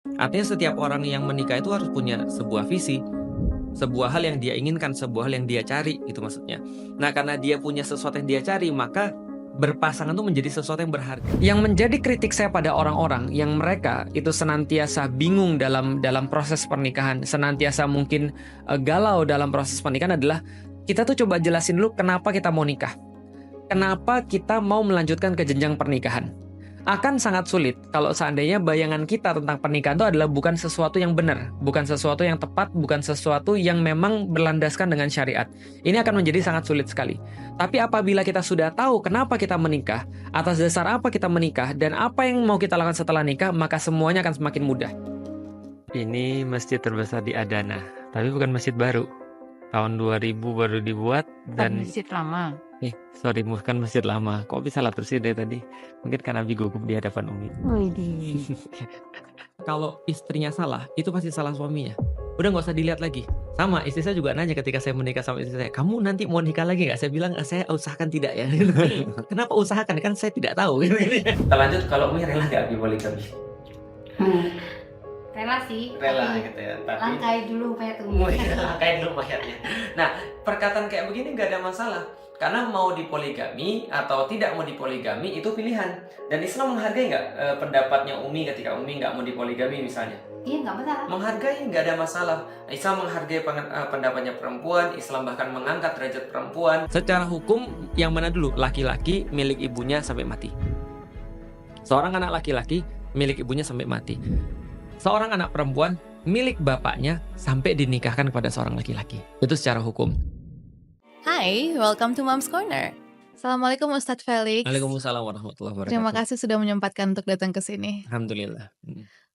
Artinya setiap orang yang menikah itu harus punya sebuah visi, sebuah hal yang dia inginkan, sebuah hal yang dia cari gitu maksudnya. Nah, karena dia punya sesuatu yang dia cari, maka berpasangan itu menjadi sesuatu yang berharga. Yang menjadi kritik saya pada orang-orang yang mereka itu senantiasa bingung dalam proses pernikahan, senantiasa mungkin galau dalam proses pernikahan adalah kita tuh coba jelasin dulu kenapa kita mau nikah. Kenapa kita mau melanjutkan ke jenjang pernikahan? Akan sangat sulit kalau seandainya bayangan kita tentang pernikahan itu adalah bukan sesuatu yang benar, bukan sesuatu yang tepat, bukan sesuatu yang memang berlandaskan dengan syariat. Ini akan menjadi sangat sulit sekali. Tapi apabila kita sudah tahu kenapa kita menikah, atas dasar apa kita menikah, dan apa yang mau kita lakukan setelah nikah, maka semuanya akan semakin mudah. Ini masjid terbesar di Adana, tapi bukan masjid baru. Tahun 2000 baru dibuat dan Masjid lama. sorry, bukan masjid lama. Kok bisa lah terus dari tadi? Mungkin karena Abi gugup di hadapan Umi. Widih. Kalau istrinya salah, itu pasti salah suaminya. Udah nggak usah dilihat lagi. Sama, istri saya juga nanya ketika saya menikah sama istri saya, kamu nanti mau nikah lagi nggak? Saya bilang, saya usahakan tidak ya. Kenapa usahakan? Kan saya tidak tahu. Kita lanjut, kalau Umi rela nggak Abi poligami? Rela sih, Rela tapi gitu ya. Tapi langkai dulu mayat langkain dulu mayatnya. Nah, perkataan kayak begini nggak ada masalah. Karena mau dipoligami atau tidak mau dipoligami itu pilihan. Dan Islam menghargai nggak pendapatnya Umi ketika Umi nggak mau dipoligami misalnya? Iya, nggak masalah. Menghargai, nggak ada masalah. Islam menghargai pendapatnya perempuan. Islam bahkan mengangkat derajat perempuan. Secara hukum yang mana dulu? Laki-laki milik ibunya sampai mati. Seorang anak laki-laki milik ibunya sampai mati. Seorang anak perempuan milik bapaknya sampai dinikahkan kepada seorang laki-laki. Itu secara hukum. Hai, welcome to Mom's Corner. Assalamualaikum Ustadz Felix. Waalaikumsalam warahmatullahi wabarakatuh. Terima kasih sudah menyempatkan untuk datang ke sini. Alhamdulillah.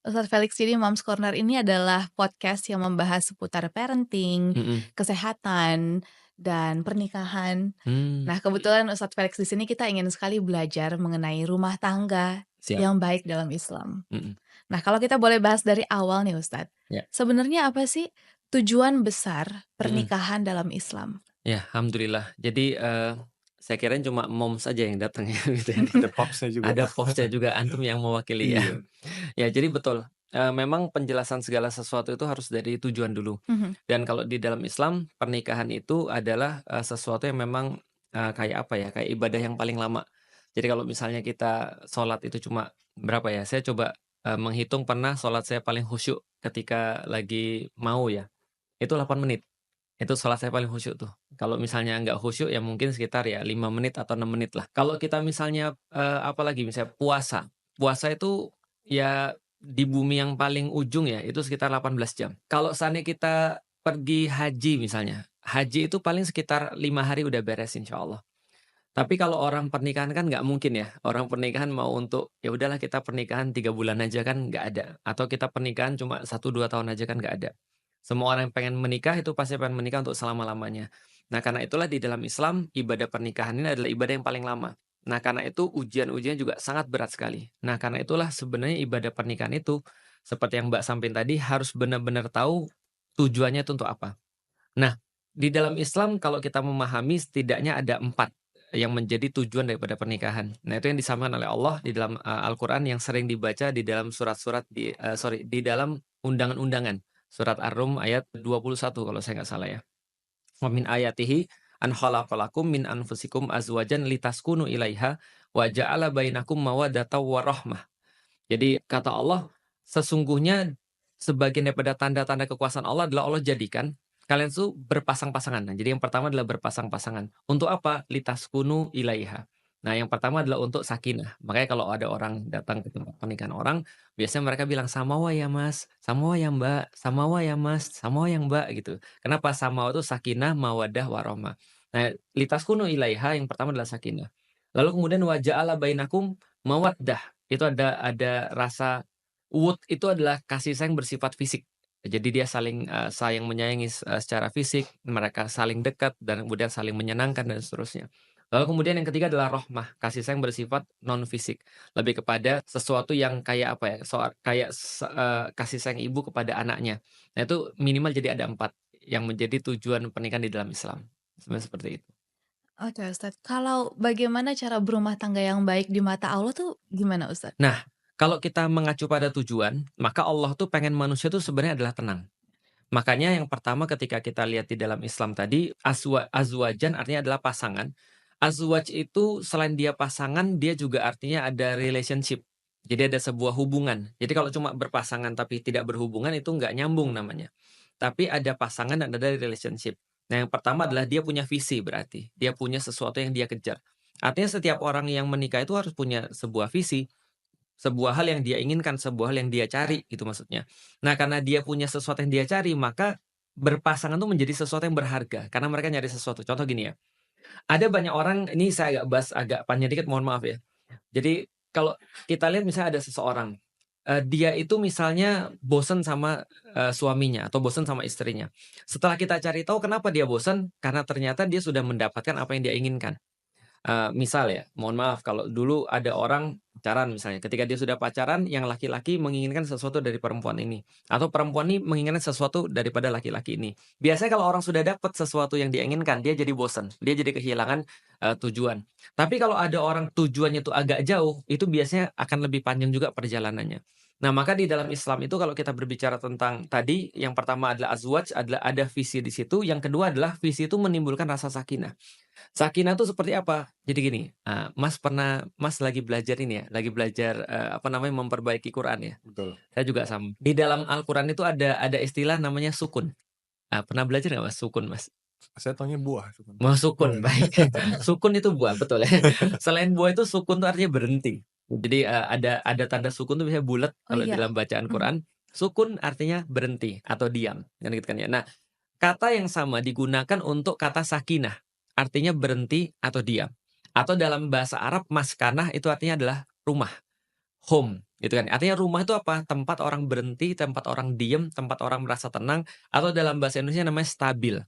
Ustadz Felix, jadi Mom's Corner ini adalah podcast yang membahas seputar parenting, kesehatan, dan pernikahan. Nah, kebetulan Ustadz Felix di sini kita ingin sekali belajar mengenai rumah tangga Siap. yang baik dalam Islam. Nah, kalau kita boleh bahas dari awal nih Ustadz, Ya. sebenarnya apa sih tujuan besar pernikahan dalam Islam? Ya, alhamdulillah. Jadi saya kirain cuma moms saja yang datang ya gitu ya. Ada popsnya juga. Ada popsnya juga, antum yang mewakili ya. Iya. Ya, jadi betul. Memang penjelasan segala sesuatu itu harus dari tujuan dulu. Dan kalau di dalam Islam, pernikahan itu adalah sesuatu yang memang kayak apa ya, kayak ibadah yang paling lama. Jadi kalau misalnya kita sholat itu cuma berapa ya? Saya coba menghitung pernah sholat saya paling khusyuk ketika lagi mau ya. Itu 8 menit. Itu sholat saya paling khusyuk tuh. Kalau misalnya nggak khusyuk ya mungkin sekitar ya 5 menit atau 6 menit lah. Kalau kita misalnya apalagi misalnya puasa. Puasa itu ya di bumi yang paling ujung ya itu sekitar 18 jam. Kalau seandainya kita pergi haji misalnya. Haji itu paling sekitar 5 hari udah beres insya Allah. Tapi kalau orang pernikahan kan nggak mungkin ya. Orang pernikahan mau untuk ya udahlah kita pernikahan 3 bulan aja kan nggak ada. Atau kita pernikahan cuma 1-2 tahun aja kan nggak ada. Semua orang yang pengen menikah itu pasti pengen menikah untuk selama-lamanya. Nah, karena itulah di dalam Islam ibadah pernikahan ini adalah ibadah yang paling lama. Nah, karena itu ujian-ujian juga sangat berat sekali. Nah, karena itulah sebenarnya ibadah pernikahan itu seperti yang Mbak sampaikan tadi harus benar-benar tahu tujuannya itu untuk apa. Nah, di dalam Islam kalau kita memahami setidaknya ada 4 yang menjadi tujuan daripada pernikahan. Nah, itu yang disampaikan oleh Allah di dalam Al-Qur'an yang sering dibaca di dalam surat-surat di dalam undangan-undangan. Surat Ar-Rum ayat 21 kalau saya nggak salah ya. Wa min ayatihi an khalaqalakum min anfusikum azwajan litaskunu ilaiha wa ja'ala bainakum mawaddatan wa rahmah. Jadi kata Allah, sesungguhnya sebagian daripada tanda-tanda kekuasaan Allah adalah Allah jadikan kalian tuh berpasang-pasangan. Nah, jadi yang pertama adalah berpasang-pasangan. Untuk apa? Litaskunu ilaiha. Nah, yang pertama adalah untuk sakinah. Makanya kalau ada orang datang ke tempat pernikahan orang, biasanya mereka bilang samawa ya Mas, samawa ya Mbak, samawa ya Mas, samawa yang Mbak gitu. Kenapa? Samawa itu sakinah, mawadah, warahmah. Nah, litaskunu ilaiha yang pertama adalah sakinah. Lalu kemudian waja'ala bainakum mawaddah. Itu ada rasa wud itu adalah kasih sayang bersifat fisik. Jadi dia saling sayang menyayangi secara fisik, mereka saling dekat dan kemudian saling menyenangkan dan seterusnya. Lalu kemudian yang ketiga adalah rahmah, kasih sayang bersifat non fisik, lebih kepada sesuatu yang kayak apa ya, kasih sayang ibu kepada anaknya. Nah itu minimal jadi ada 4 yang menjadi tujuan pernikahan di dalam Islam. Sebenarnya seperti itu. Oke Ustadz, kalau bagaimana cara berumah tangga yang baik di mata Allah tuh gimana Ustadz? Nah, Kalau kita mengacu pada tujuan, maka Allah tuh pengen manusia tuh sebenarnya adalah tenang. Makanya yang pertama ketika kita lihat di dalam Islam tadi, azwajan artinya adalah pasangan. Azwaj itu selain dia pasangan, dia juga artinya ada relationship. Jadi ada sebuah hubungan. Jadi kalau cuma berpasangan tapi tidak berhubungan itu nggak nyambung namanya. Tapi ada pasangan dan ada relationship. Nah yang pertama adalah dia punya visi berarti. Dia punya sesuatu yang dia kejar. Artinya setiap orang yang menikah itu harus punya sebuah visi. Sebuah hal yang dia inginkan, sebuah hal yang dia cari gitu maksudnya. Nah, karena dia punya sesuatu yang dia cari, maka berpasangan tuh menjadi sesuatu yang berharga karena mereka nyari sesuatu. Contoh gini ya, ada banyak orang ini saya agak bahas agak panjang dikit, mohon maaf ya. Jadi kalau kita lihat misalnya ada seseorang, dia itu misalnya bosen sama, suaminya atau bosen sama istrinya. Setelah kita cari tahu kenapa dia bosen, karena ternyata dia sudah mendapatkan apa yang dia inginkan. Misal ya, mohon maaf kalau dulu ada orang pacaran misalnya, ketika dia sudah pacaran yang laki-laki menginginkan sesuatu dari perempuan ini, atau perempuan ini menginginkan sesuatu daripada laki-laki ini. Biasanya kalau orang sudah dapat sesuatu yang dia inginkan, dia jadi bosan, dia jadi kehilangan, tujuan. Tapi kalau ada orang tujuannya itu agak jauh, itu biasanya akan lebih panjang juga perjalanannya. Nah, maka di dalam Islam itu kalau kita berbicara tentang tadi, yang pertama adalah azwaj, adalah ada visi di situ, yang kedua adalah visi itu menimbulkan rasa sakinah. Sakinah tuh seperti apa? Jadi gini, Mas lagi belajar ini ya, lagi belajar, apa namanya, memperbaiki Quran ya. Betul. Saya juga sama. Di dalam Al-Quran itu ada istilah namanya sukun. Pernah belajar nggak Mas, sukun Mas? Saya taunya buah. Oh sukun, baik. Sukun itu buah, betul ya. Selain buah itu sukun tuh artinya berhenti. Jadi, ada tanda sukun tuh biasanya bulat Oh kalau iya. dalam bacaan Quran. Sukun artinya berhenti atau diam, kan gitu kan ya. Nah, kata yang sama digunakan untuk kata sakinah, artinya berhenti atau diam. Atau dalam bahasa Arab maskanah itu artinya adalah rumah, home, gitu kan. Artinya rumah itu apa? Tempat orang berhenti, tempat orang diam, tempat orang merasa tenang, atau dalam bahasa Indonesia namanya stabil.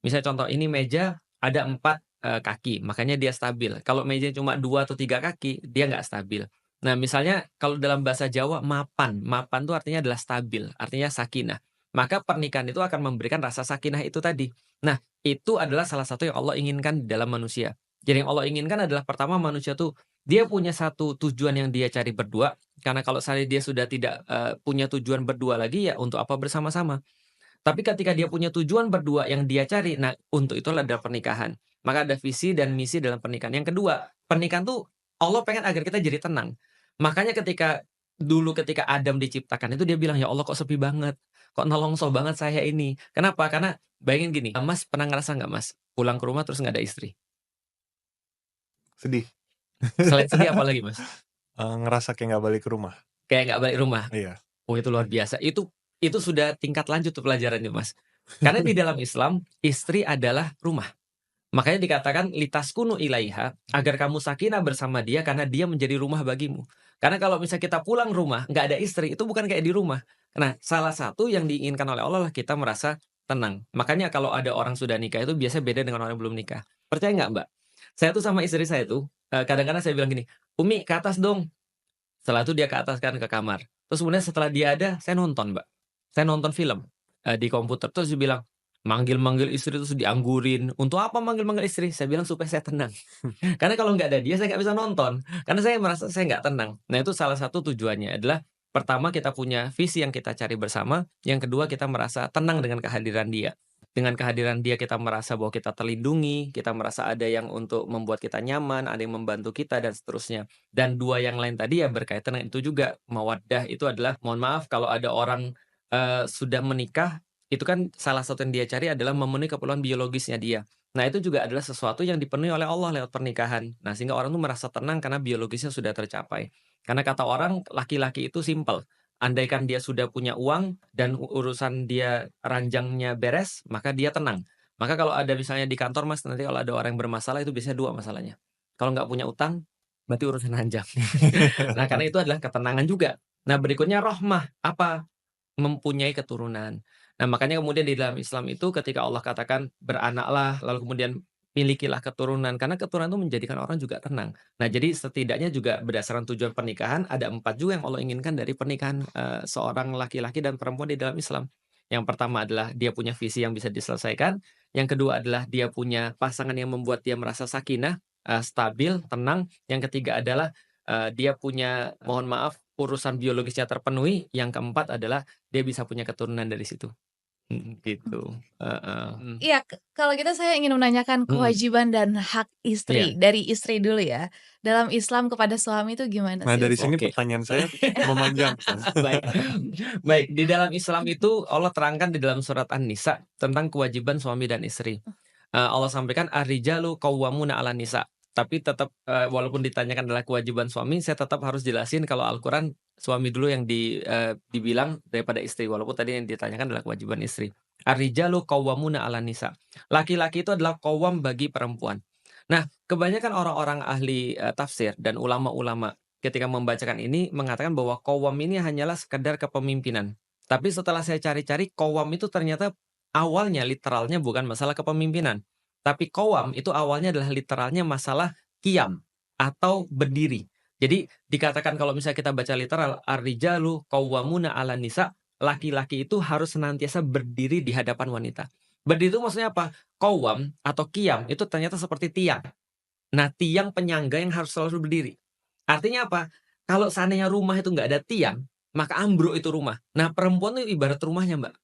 Misalnya contoh, ini meja ada 4 kaki, makanya dia stabil. Kalau meja cuma 2 atau 3 kaki, dia nggak stabil. Nah, misalnya kalau dalam bahasa Jawa mapan, mapan itu artinya adalah stabil, artinya sakinah. Maka pernikahan itu akan memberikan rasa sakinah itu tadi. Nah, itu adalah salah satu yang Allah inginkan di dalam manusia. Jadi yang Allah inginkan adalah pertama manusia tuh dia punya satu tujuan yang dia cari berdua, karena kalau misalnya dia sudah tidak, punya tujuan berdua lagi, ya untuk apa bersama-sama. Tapi ketika dia punya tujuan berdua yang dia cari, nah untuk itulah ada pernikahan. Maka ada visi dan misi dalam pernikahan. Yang kedua, pernikahan tuh Allah pengen agar kita jadi tenang. Makanya ketika Adam diciptakan itu dia bilang, "Ya Allah kok sepi banget, kok nolongso banget saya ini." Kenapa? Karena bayangin gini, Mas pernah ngerasa nggak Mas, pulang ke rumah terus nggak ada istri? Sedih. Selain sedih apa lagi Mas? Ngerasa kayak nggak balik ke rumah. Kayak nggak balik rumah? Iya. Oh itu luar biasa. Itu sudah tingkat lanjut tuh pelajarannya Mas. Karena di dalam Islam, istri adalah rumah. Makanya dikatakan litaskunu ilaiha, agar kamu sakinah bersama dia karena dia menjadi rumah bagimu. Karena kalau misalnya kita pulang rumah, nggak ada istri, itu bukan kayak di rumah. Nah, salah satu yang diinginkan oleh Allah lah kita merasa tenang. Makanya kalau ada orang sudah nikah itu biasanya beda dengan orang yang belum nikah. Percaya nggak Mbak? Saya tuh sama istri saya tuh, kadang-kadang saya bilang gini, "Umi ke atas dong." Setelah itu dia ke atas kan ke kamar. Terus kemudian setelah dia ada, saya nonton Mbak. Saya nonton film, di komputer. Terus dia bilang, manggil-manggil istri terus dianggurin. "Untuk apa manggil-manggil istri?" Saya bilang, "Supaya saya tenang." Karena kalau nggak ada dia, saya nggak bisa nonton. Karena saya merasa saya nggak tenang. Nah, itu salah satu tujuannya adalah, pertama kita punya visi yang kita cari bersama, yang kedua kita merasa tenang dengan kehadiran dia. Dengan kehadiran dia kita merasa bahwa kita terlindungi, kita merasa ada yang untuk membuat kita nyaman, ada yang membantu kita dan seterusnya. Dan dua yang lain tadi ya berkaitan dengan itu juga. Mawaddah itu adalah, mohon maaf kalau ada orang, sudah menikah, itu kan salah satu yang dia cari adalah memenuhi keperluan biologisnya dia. Nah, itu juga adalah sesuatu yang dipenuhi oleh Allah lewat pernikahan. Nah, sehingga orang tuh merasa tenang karena biologisnya sudah tercapai. Karena kata orang, laki-laki itu simpel. Andaikan dia sudah punya uang dan urusan dia ranjangnya beres, maka dia tenang. Maka kalau ada misalnya di kantor Mas, nanti kalau ada orang yang bermasalah itu biasanya 2 masalahnya. Kalau nggak punya utang, berarti urusan ranjang. Nah, karena itu adalah ketenangan juga. Nah, berikutnya rahmah, apa? Mempunyai keturunan. Nah, makanya kemudian di dalam Islam itu ketika Allah katakan, "Beranaklah," lalu kemudian, "Milikilah keturunan," karena keturunan itu menjadikan orang juga tenang. Nah, jadi setidaknya juga berdasarkan tujuan pernikahan, ada 4 juga yang Allah inginkan dari pernikahan, seorang laki-laki dan perempuan di dalam Islam. Yang pertama adalah dia punya visi yang bisa diselesaikan, yang kedua adalah dia punya pasangan yang membuat dia merasa sakinah, stabil, tenang, yang ketiga adalah, dia punya, mohon maaf, urusan biologisnya terpenuhi, yang keempat adalah dia bisa punya keturunan dari situ. Gitu, heeh. Iya, kalau gitu saya ingin menanyakan Mhm, kewajiban dan hak istri, iya, dari istri dulu ya. Dalam Islam kepada suami itu gimana Nah, sih dari sini Ustaz? oke. pertanyaan saya memanjang. Baik. Baik, di dalam Islam itu Allah terangkan di dalam surat An-Nisa tentang kewajiban suami dan istri. Allah sampaikan ar-rijalu qawwamuna 'alan nisa. Tapi tetap, walaupun ditanyakan adalah kewajiban suami, saya tetap harus jelasin kalau Al-Quran suami dulu yang dibilang daripada istri, walaupun tadi yang ditanyakan adalah kewajiban istri. Ar-rijalu qawwamuna 'alan nisa. Laki-laki itu adalah qawwam bagi perempuan. Nah, kebanyakan orang-orang ahli, tafsir dan ulama-ulama ketika membacakan ini mengatakan bahwa qawwam ini hanyalah sekedar kepemimpinan. Tapi setelah saya cari-cari, qawwam itu ternyata awalnya literalnya bukan masalah kepemimpinan, tapi qawam itu awalnya adalah literalnya masalah qiyam atau berdiri. Jadi dikatakan kalau misalnya kita baca literal, ar-rijalu qawwamuna 'alan nisa, laki-laki itu harus senantiasa berdiri di hadapan wanita. Berdiri itu maksudnya apa? Qawam atau qiyam itu ternyata seperti tiang. Nah, tiang penyangga yang harus selalu berdiri. Artinya apa? Kalau seandainya rumah itu nggak ada tiang, maka ambruk itu rumah. Nah, perempuan itu ibarat rumahnya, Mbak.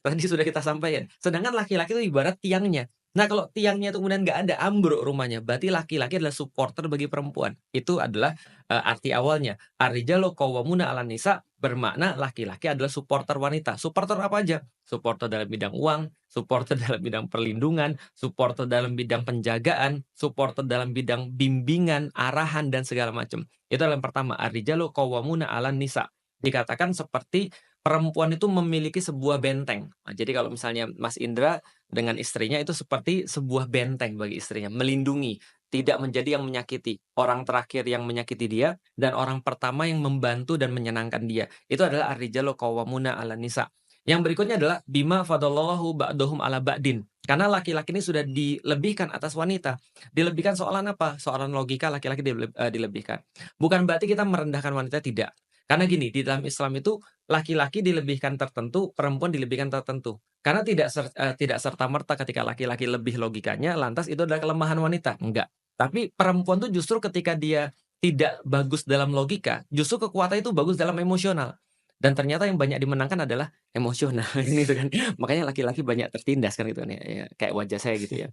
Tadi sudah kita sampaikan. Sedangkan laki-laki itu ibarat tiangnya. Nah, kalau tiangnya itu kemudian nggak ada, ambruk rumahnya. Berarti laki-laki adalah supporter bagi perempuan. Itu adalah arti awalnya. Ar-rijalu qawwamuna 'alan nisa bermakna laki-laki adalah supporter wanita. Supporter apa aja? Supporter dalam bidang uang, supporter dalam bidang perlindungan, supporter dalam bidang penjagaan, supporter dalam bidang bimbingan, arahan, dan segala macam. Itu yang pertama, ar-rijalu qawwamuna 'alan nisa. Dikatakan seperti perempuan itu memiliki sebuah benteng. Nah, jadi kalau misalnya Mas Indra dengan istrinya itu seperti sebuah benteng bagi istrinya, melindungi, tidak menjadi yang menyakiti. Orang terakhir yang menyakiti dia dan orang pertama yang membantu dan menyenangkan dia. Itu adalah ar-rijalu qawwamuna 'alan nisa. Yang berikutnya adalah bima fadallallahu ba'dahum 'ala ba'din. Karena laki-laki ini sudah dilebihkan atas wanita. Dilebihkan soalan apa? Soalan logika laki-laki dilebihkan. Bukan berarti kita merendahkan wanita, tidak. Karena gini, di dalam Islam itu laki-laki dilebihkan tertentu, perempuan dilebihkan tertentu. Karena tidak serta-merta ketika laki-laki lebih logikanya, lantas itu adalah kelemahan wanita, enggak. Tapi perempuan tuh justru ketika dia tidak bagus dalam logika, justru kekuatan itu bagus dalam emosional. Dan ternyata yang banyak dimenangkan adalah emosional, gitu kan. Makanya laki-laki banyak tertindas kan gitu kan ya, ya kayak wajah saya gitu ya.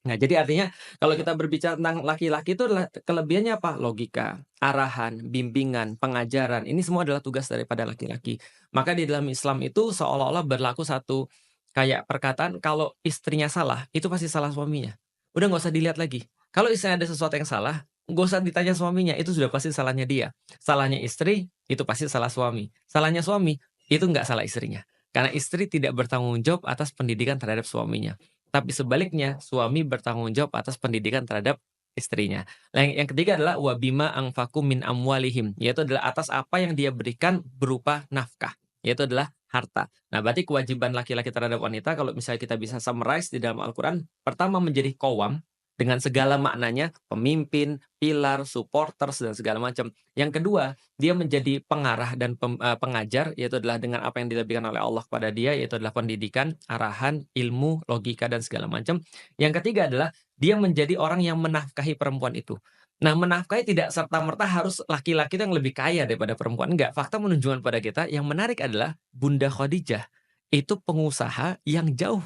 Nah, jadi artinya kalau kita berbicara tentang laki-laki itu adalah kelebihannya apa? Logika, arahan, bimbingan, pengajaran, ini semua adalah tugas daripada laki-laki. Maka di dalam Islam itu seolah-olah berlaku satu kayak perkataan kalau istrinya salah, itu pasti salah suaminya. Udah nggak usah dilihat lagi. Kalau istrinya ada sesuatu yang salah, nggak usah ditanya suaminya, itu sudah pasti salahnya dia. Salahnya istri, itu pasti salah suami. Salahnya suami, itu nggak salah istrinya. Karena istri tidak bertanggung jawab atas pendidikan terhadap suaminya. Tapi sebaliknya, suami bertanggung jawab atas pendidikan terhadap istrinya. Nah, yang ketiga adalah wabima angfaku min amwalihim, yaitu adalah atas apa yang dia berikan berupa nafkah, yaitu adalah harta. Nah, berarti kewajiban laki-laki terhadap wanita kalau misalnya kita bisa summarize di dalam Al-Quran, pertama menjadi qawwam dengan segala maknanya, pemimpin, pilar, supporters, dan segala macam. Yang kedua, dia menjadi pengarah dan pengajar, yaitu adalah dengan apa yang dilebihkan oleh Allah kepada dia, yaitu adalah pendidikan, arahan, ilmu, logika, dan segala macam. Yang ketiga adalah dia menjadi orang yang menafkahi perempuan itu. Nah, menafkahi tidak serta-merta harus laki-laki itu yang lebih kaya daripada perempuan. Enggak, fakta menunjukkan pada kita yang menarik adalah Bunda Khadijah itu pengusaha yang jauh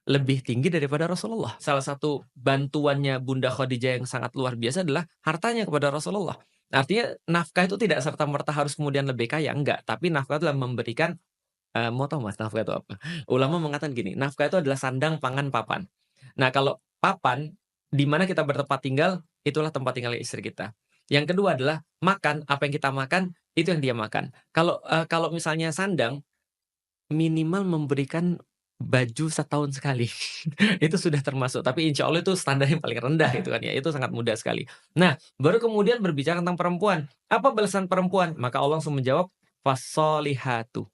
lebih tinggi daripada Rasulullah. Salah satu bantuannya Bunda Khadijah yang sangat luar biasa adalah hartanya kepada Rasulullah. Artinya nafkah itu tidak serta-merta harus kemudian lebih kaya, enggak. Tapi nafkah itu adalah memberikan, mau tahu Mas nafkah itu apa? Ulama mengatakan gini, nafkah itu adalah sandang, pangan, papan. Nah, kalau papan, di mana kita bertempat tinggal, itulah tempat tinggal istri kita. Yang kedua adalah makan, apa yang kita makan, itu yang dia makan. Kalau misalnya sandang, minimal memberikan baju setahun sekali. Itu sudah termasuk, tapi insya Allah itu standar yang paling rendah itu kan ya, itu sangat mudah sekali. Nah, baru kemudian berbicara tentang perempuan. Apa balasan perempuan? Maka Allah langsung menjawab, fasolihatu.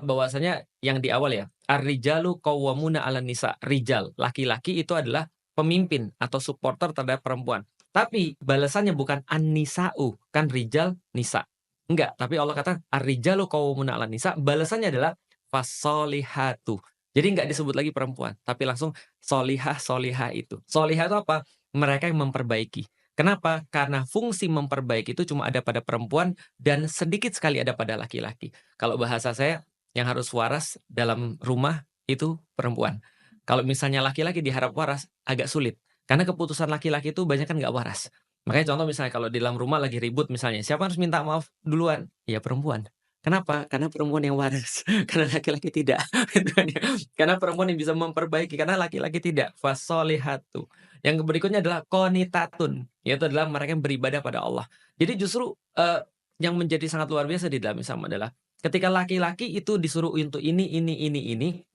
Bahwasanya yang di awal ya, ar-rijalu qawwamuna 'alan nisa. Rijal, laki-laki itu adalah pemimpin atau supporter terhadap perempuan. Tapi balasannya bukan an-nisa'u, kan rijal, nisa. Enggak, tapi Allah kata ar-rijalu qawwamuna 'alan nisa, balasannya adalah fasolihatu. Jadi nggak disebut lagi perempuan, tapi langsung solihah solihah itu. Solihah itu apa? Mereka yang memperbaiki. Kenapa? Karena fungsi memperbaiki itu cuma ada pada perempuan dan sedikit sekali ada pada laki-laki. Kalau bahasa saya, yang harus waras dalam rumah itu perempuan. Kalau misalnya laki-laki diharap waras, agak sulit. Karena keputusan laki-laki itu banyak kan nggak waras. Makanya contoh misalnya kalau di dalam rumah lagi ribut misalnya, siapa harus minta maaf duluan? Ya perempuan. Kenapa? Karena perempuan yang waras, karena laki-laki tidak. Gitu kan ya. Karena perempuan yang bisa memperbaiki, karena laki-laki tidak. Fasolihatu. Yang berikutnya adalah qonitatun, yaitu adalah mereka yang beribadah pada Allah. Jadi justru yang menjadi sangat luar biasa di dalam Islam adalah ketika laki-laki itu disuruh untuk ini,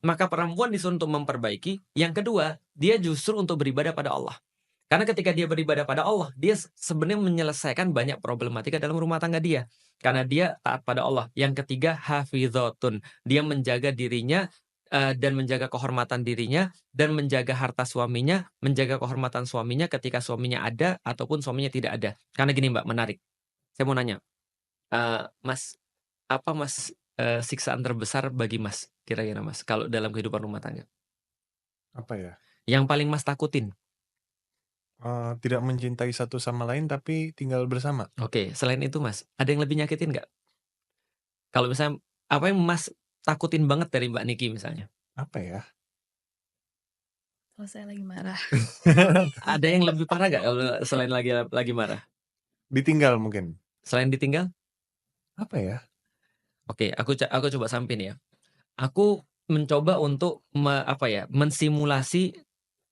maka perempuan disuruh untuk memperbaiki. Yang kedua, dia justru untuk beribadah pada Allah. Karena ketika dia beribadah pada Allah, dia sebenarnya menyelesaikan banyak problematika dalam rumah tangga dia. Karena dia taat pada Allah. Yang ketiga, hafizatun. Dia menjaga dirinya dan menjaga kehormatan dirinya dan menjaga harta suaminya, menjaga kehormatan suaminya ketika suaminya ada ataupun suaminya tidak ada. Karena gini Mbak, menarik. Saya mau nanya, Mas, apa Mas siksaan terbesar bagi Mas kira-kira Mas kalau dalam kehidupan rumah tangga? Apa ya? Yang paling Mas takutin? Tidak mencintai satu sama lain tapi tinggal bersama. Oke, selain itu Mas, ada yang lebih nyakitin nggak? Kalau misalnya, apa yang Mas takutin banget dari Mbak Niki misalnya? Apa ya? Kalau saya lagi marah. Ada yang lebih parah nggak kalau selain lagi marah? Ditinggal mungkin. Selain ditinggal? Apa ya? Oke, aku coba sampein ya. Aku mencoba untuk mensimulasi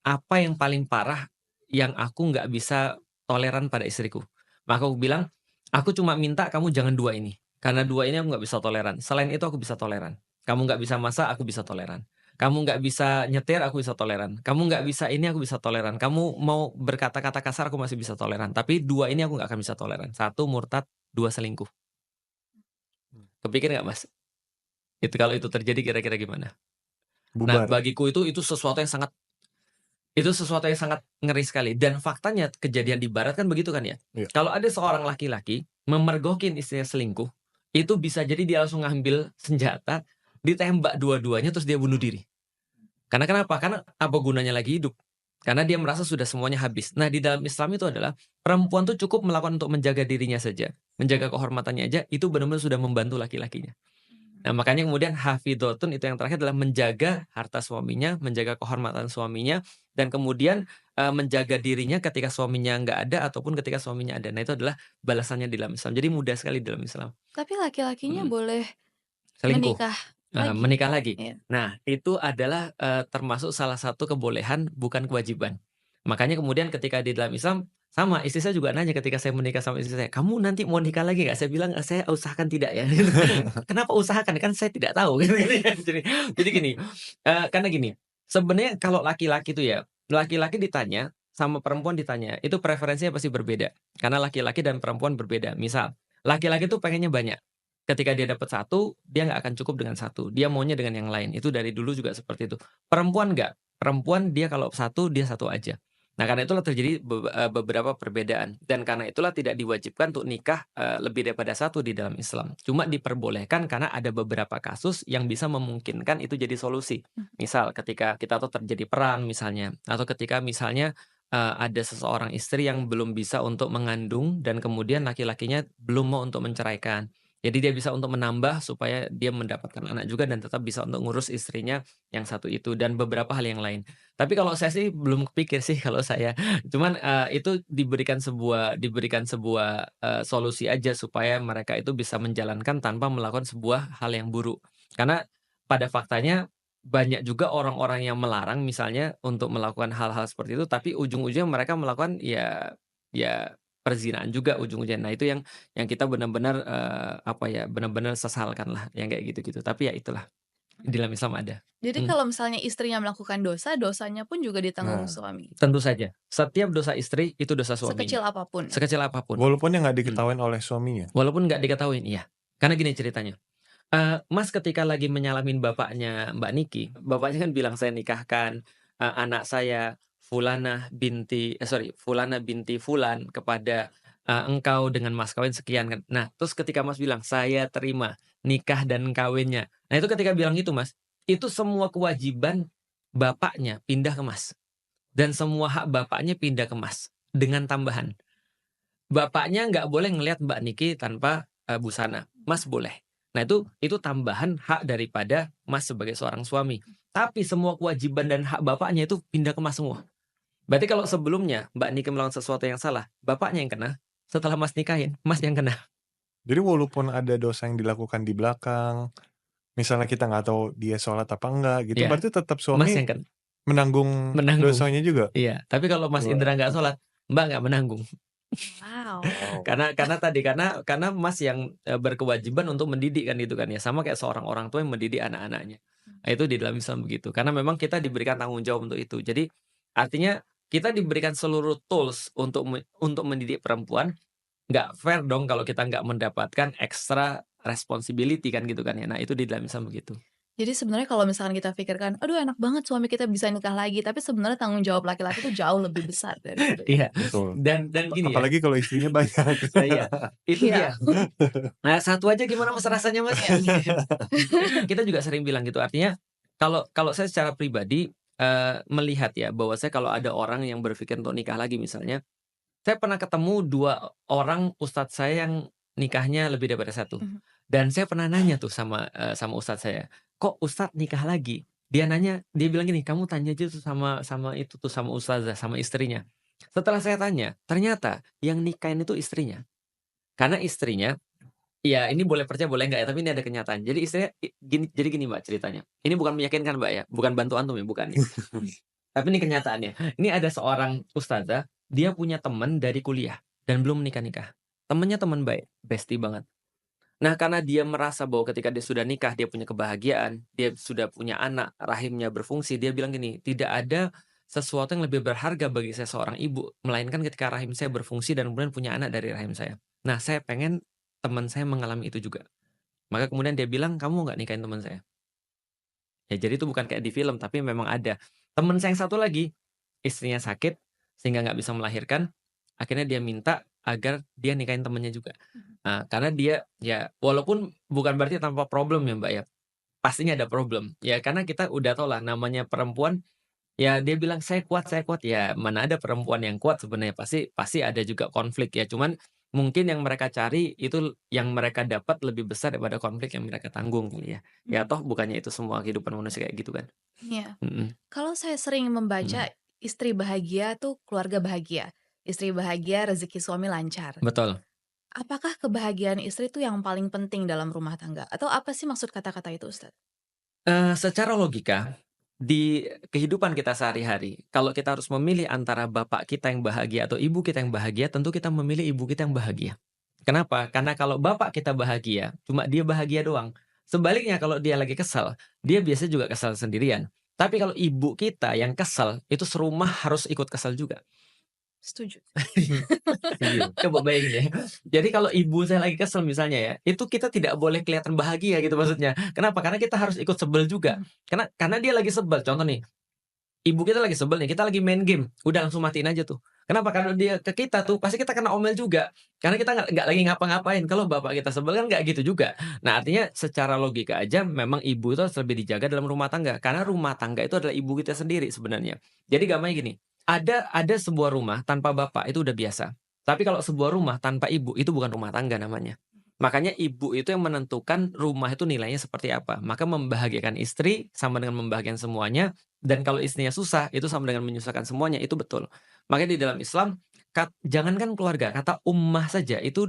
apa yang paling parah yang aku nggak bisa toleran pada istriku. Maka aku bilang, aku cuma minta kamu jangan dua ini. Karena dua ini aku nggak bisa toleran. Selain itu aku bisa toleran. Kamu nggak bisa masak, aku bisa toleran. Kamu nggak bisa nyetir, aku bisa toleran. Kamu nggak bisa ini, aku bisa toleran. Kamu mau berkata-kata kasar, aku masih bisa toleran. Tapi dua ini aku nggak akan bisa toleran. Satu murtad, dua selingkuh. Kepikir nggak Mas? Itu kalau itu terjadi kira-kira gimana? Nah, Bubar. bagiku itu sesuatu yang sangat ngeri sekali. Dan faktanya kejadian di barat kan begitu kan ya. Iya. Kalau ada seorang laki-laki memergokin istrinya selingkuh, itu bisa jadi dia langsung ngambil senjata, ditembak dua-duanya terus dia bunuh diri. Karena kenapa? Karena apa gunanya lagi hidup? Karena dia merasa sudah semuanya habis. Nah, di dalam Islam itu adalah perempuan tuh cukup melakukan untuk menjaga dirinya saja, menjaga kehormatannya aja, itu benar-benar sudah membantu laki-lakinya. Nah, makanya kemudian hafidhotun itu yang terakhir adalah menjaga harta suaminya, menjaga kehormatan suaminya, dan kemudian menjaga dirinya ketika suaminya nggak ada ataupun ketika suaminya ada. Nah, itu adalah balasannya di dalam Islam. Jadi mudah sekali di dalam Islam. Tapi laki-lakinya boleh Selingkuh. menikah lagi. Menikah lagi. Iya. Nah, itu adalah termasuk salah satu kebolehan, bukan kewajiban. Makanya kemudian ketika di dalam Islam, sama istri saya juga nanya ketika saya menikah sama istri saya, kamu nanti mau nikah lagi nggak? Saya bilang saya usahakan tidak ya. Kenapa usahakan? Kan saya tidak tahu. Jadi gini, karena gini, sebenarnya kalau laki-laki itu ya, laki-laki ditanya sama perempuan ditanya, itu preferensinya pasti berbeda. Karena laki-laki dan perempuan berbeda. Misal, laki-laki itu pengennya banyak. Ketika dia dapat satu, dia nggak akan cukup dengan satu. Dia maunya dengan yang lain. Itu dari dulu juga seperti itu. Perempuan nggak. Perempuan dia kalau satu, dia satu aja. Nah, karena itulah terjadi beberapa perbedaan. Dan karena itulah tidak diwajibkan untuk nikah lebih daripada satu di dalam Islam. Cuma diperbolehkan karena ada beberapa kasus yang bisa memungkinkan itu jadi solusi. Misal ketika kita tuh terjadi perang misalnya. Atau ketika misalnya ada seseorang istri yang belum bisa untuk mengandung dan kemudian laki-lakinya belum mau untuk menceraikan. Jadi dia bisa untuk menambah supaya dia mendapatkan anak juga dan tetap bisa untuk ngurus istrinya yang satu itu dan beberapa hal yang lain. Tapi kalau saya sih belum kepikir sih kalau saya. Cuman itu diberikan sebuah solusi aja supaya mereka itu bisa menjalankan tanpa melakukan sebuah hal yang buruk. Karena pada faktanya banyak juga orang-orang yang melarang misalnya untuk melakukan hal-hal seperti itu, tapi ujung-ujungnya mereka melakukan ya perzinaan juga ujung-ujungnya. Nah, itu yang kita benar-benar benar-benar sesalkan lah yang kayak gitu-gitu. Tapi ya itulah, di dalam Islam ada. Jadi kalau misalnya istrinya melakukan dosa, dosanya pun juga ditanggung suami. Tentu saja. Setiap dosa istri itu dosa Sekecil suaminya. apapun. Sekecil apapun. Walaupun yang nggak diketahui oleh suaminya. Walaupun nggak diketahui, iya. Karena gini ceritanya. Mas ketika lagi menyalamin bapaknya Mbak Niki, bapaknya kan bilang saya nikahkan anak saya Fulana binti Fulan kepada engkau dengan mas kawin sekian kan. Nah, terus ketika Mas bilang saya terima nikah dan kawinnya. Nah, itu ketika bilang gitu Mas, itu semua kewajiban bapaknya pindah ke Mas. Dan semua hak bapaknya pindah ke Mas dengan tambahan. bapaknya nggak boleh ngelihat Mbak Niki tanpa busana. Mas boleh. Nah itu tambahan hak daripada Mas sebagai seorang suami. Tapi semua kewajiban dan hak bapaknya itu pindah ke Mas semua. Berarti kalau sebelumnya Mbak Niki melakukan sesuatu yang salah, bapaknya yang kena. Setelah Mas nikahin, Mas yang kena. Jadi walaupun ada dosa yang dilakukan di belakang, misalnya kita nggak tahu dia sholat apa enggak gitu, Ya, berarti tetap Mas suami yang kena. menanggung Menanggung. dosanya juga? Iya, tapi kalau Mas Indra nggak sholat, Mbak nggak menanggung. Wow. Karena Mas yang berkewajiban untuk mendidik kan gitu kan ya, sama kayak seorang orang tua yang mendidik anak-anaknya. Nah, itu di dalam Islam begitu. Karena memang kita diberikan tanggung jawab untuk itu. Jadi artinya kita diberikan seluruh tools untuk mendidik perempuan. Nggak fair dong kalau kita nggak mendapatkan extra responsibility kan gitu kan ya. Nah itu di dalam Islam begitu. Jadi sebenarnya kalau misalkan kita pikirkan, aduh enak banget suami kita bisa nikah lagi, tapi sebenarnya tanggung jawab laki-laki itu jauh lebih besar dari itu ya. Iya. Betul. Dan gini ya. Apalagi kalau istrinya banyak. Iya, itu Iya. dia. Nah, satu aja gimana Mas rasanya Mas? Kita juga sering bilang gitu. Artinya kalau saya secara pribadi melihat ya bahwa saya kalau ada orang yang berpikir untuk nikah lagi misalnya, saya pernah ketemu 2 orang ustadz saya yang nikahnya lebih daripada 1. Dan saya pernah nanya tuh sama ustadz saya, "Kok ustadz nikah lagi?" Dia bilang gini, "Kamu tanya aja tuh sama itu tuh, sama ustazah, sama istrinya." Setelah saya tanya, ternyata yang nikahin itu istrinya. Karena istrinya, ya ini boleh percaya boleh enggak ya, tapi ini ada kenyataan. Jadi istrinya jadi gini Mbak ceritanya. Ini bukan meyakinkan Mbak ya, bukan bantu antum ya, bukan ya. Tapi ini kenyataannya. Ini ada seorang ustazah, dia punya teman dari kuliah dan belum nikah-nikah. Temennya teman baik, bestie banget. Nah, karena dia merasa bahwa ketika dia sudah nikah, dia punya kebahagiaan, dia sudah punya anak, rahimnya berfungsi, dia bilang gini, "Tidak ada sesuatu yang lebih berharga bagi saya seorang ibu, melainkan ketika rahim saya berfungsi dan kemudian punya anak dari rahim saya. Nah, saya pengen teman saya mengalami itu juga." Maka kemudian dia bilang, "Kamu nggak nikahin teman saya?" Ya, jadi itu bukan kayak di film, tapi memang ada. Temen saya yang satu lagi, istrinya sakit, sehingga nggak bisa melahirkan, akhirnya dia minta agar dia nikahin temennya juga. Nah, karena dia ya walaupun bukan berarti tanpa problem ya Mbak ya, pastinya ada problem. Ya karena kita udah tau lah namanya perempuan, ya dia bilang, saya kuat." Ya mana ada perempuan yang kuat sebenarnya, pasti ada juga konflik ya, cuman mungkin yang mereka cari itu yang mereka dapat lebih besar daripada konflik yang mereka tanggung kali ya. Ya toh bukannya itu semua kehidupan manusia kayak gitu kan. Iya. Mhm. Kalau saya sering membaca Mhm. istri bahagia tuh keluarga bahagia, istri bahagia rezeki suami lancar. Betul. Apakah kebahagiaan istri itu yang paling penting dalam rumah tangga? Atau apa sih maksud kata-kata itu, Ustadz? Secara logika, di kehidupan kita sehari-hari, kalau kita harus memilih antara bapak kita yang bahagia atau ibu kita yang bahagia, tentu kita memilih ibu kita yang bahagia. Kenapa? Karena kalau bapak kita bahagia, cuma dia bahagia doang. Sebaliknya kalau dia lagi kesal, dia biasanya juga kesal sendirian. Tapi kalau ibu kita yang kesal, itu serumah harus ikut kesal juga. Setuju. Coba bayangin ya. Jadi kalau ibu saya lagi kesel misalnya ya, itu kita tidak boleh kelihatan bahagia gitu maksudnya. Kenapa? Karena kita harus ikut sebel juga. Karena dia lagi sebel. Contoh nih, ibu kita lagi sebel nih, kita lagi main game, udah langsung matiin aja tuh. Kenapa? Karena dia ke kita tuh pasti kita kena omel juga. Karena kita nggak lagi ngapa-ngapain. Kalau bapak kita sebel kan nggak gitu juga. Nah artinya secara logika aja memang ibu itu harus lebih dijaga dalam rumah tangga. Karena rumah tangga itu adalah ibu kita sendiri sebenarnya. Jadi gampangnya gini, ada sebuah rumah tanpa bapak itu udah biasa. Tapi kalau sebuah rumah tanpa ibu itu bukan rumah tangga namanya. Makanya ibu itu yang menentukan rumah itu nilainya seperti apa. Maka membahagiakan istri sama dengan membahagiakan semuanya. Dan kalau istrinya susah, itu sama dengan menyusahkan semuanya, itu betul. Makanya di dalam Islam, jangankan keluarga, kata ummah saja itu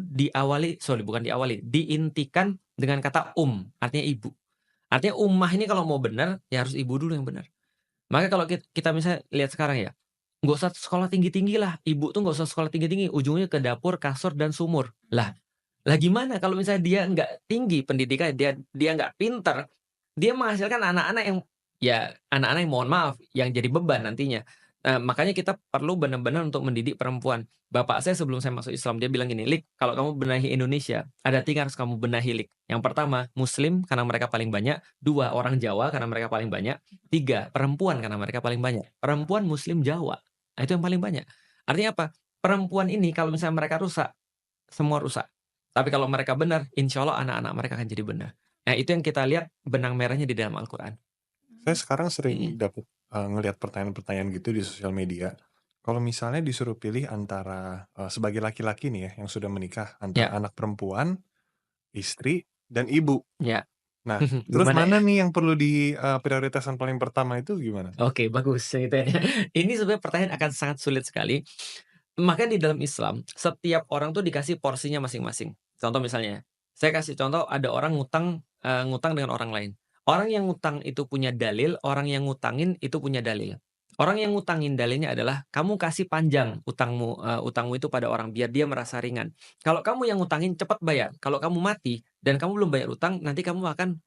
diintikan dengan kata artinya ibu. Artinya ummah ini kalau mau benar, ya harus ibu dulu yang benar. Maka kalau kita misalnya lihat sekarang ya, nggak usah sekolah tinggi-tinggi lah, ibu tuh nggak usah sekolah tinggi-tinggi, ujungnya ke dapur, kasur, dan sumur. Lah gimana kalau misalnya dia nggak tinggi pendidikan, dia nggak pintar, dia menghasilkan anak-anak yang mohon maaf, yang jadi beban nantinya. Nah, makanya kita perlu benar-benar untuk mendidik perempuan. Bapak saya sebelum saya masuk Islam, dia bilang gini, "Lik, kalau kamu benahi Indonesia, ada 3 harus kamu benahi, Lik. Yang pertama, Muslim karena mereka paling banyak. 2, orang Jawa karena mereka paling banyak. 3, perempuan karena mereka paling banyak. Perempuan Muslim Jawa. Nah, itu yang paling banyak. Artinya apa? Perempuan ini kalau misalnya mereka rusak, semua rusak. Tapi kalau mereka benar, insya Allah anak-anak mereka akan jadi benar." Nah, itu yang kita lihat benang merahnya di dalam Al-Quran. Saya sekarang sering dapat ngelihat pertanyaan-pertanyaan gitu di sosial media. Kalau misalnya disuruh pilih antara, sebagai laki-laki nih ya, yang sudah menikah, antara Ya, anak perempuan, istri, dan ibu. ya. Nah, terus Gimana ya? mana nih yang perlu prioritaskan paling pertama itu gimana? Oke, bagus gitu ya. Ini sebenarnya pertanyaan akan sangat sulit sekali. Makanya di dalam Islam, setiap orang tuh dikasih porsinya masing-masing. Contoh misalnya, saya kasih contoh ada orang ngutang, ngutang dengan orang lain. Orang yang ngutang itu punya dalil, orang yang ngutangin itu punya dalil. Orang yang ngutangin dalilnya adalah, "Kamu kasih panjang utangmu, utangmu itu pada orang biar dia merasa ringan. Kalau kamu yang ngutangin cepat bayar, kalau kamu mati dan kamu belum bayar utang, nanti kamu akan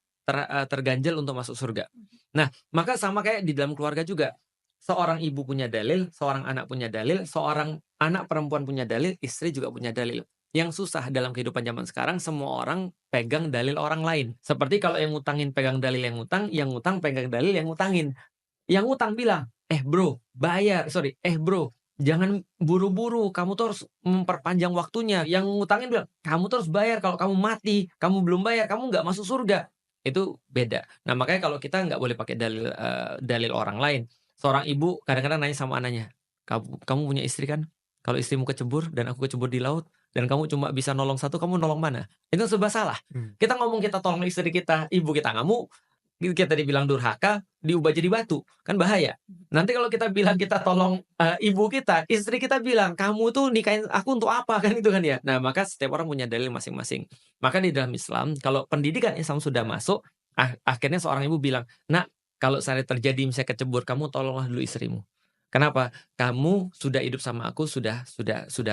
terganjal untuk masuk surga." Nah, maka sama kayak di dalam keluarga juga. Seorang ibu punya dalil, seorang anak punya dalil, seorang anak perempuan punya dalil, istri juga punya dalil. Yang susah dalam kehidupan zaman sekarang, semua orang pegang dalil orang lain. Seperti kalau yang ngutangin pegang dalil yang ngutang pegang dalil yang ngutangin. Yang ngutang bilang, bro, bayar, sorry, bro, jangan buru-buru, kamu tuh harus memperpanjang waktunya." Yang ngutangin bilang, "Kamu tuh harus bayar, kalau kamu mati, kamu belum bayar, kamu nggak masuk surga." Itu beda. Nah, makanya kalau kita nggak boleh pakai dalil, dalil orang lain. Seorang ibu kadang-kadang nanya sama anaknya, "Kamu kamu punya istri kan? Kalau istrimu kecebur dan aku kecebur di laut, dan kamu cuma bisa nolong satu, kamu nolong mana?" Itu serba salah. Mmm. Kita ngomong kita tolong istri kita, ibu kita nggak mau, kita dibilang durhaka, diubah jadi batu, kan bahaya. Nanti kalau kita bilang kita tolong, ibu kita, istri kita bilang, "Kamu tuh nikahin aku untuk apa?" Kan itu kan ya. Nah, maka setiap orang punya dalil masing-masing. Maka di dalam Islam, kalau pendidikan Islam sudah masuk, akhirnya seorang ibu bilang, "Nak, kalau saya terjadi misalnya kecebur, kamu tolonglah dulu istrimu. Kenapa? Kamu sudah hidup sama aku sudah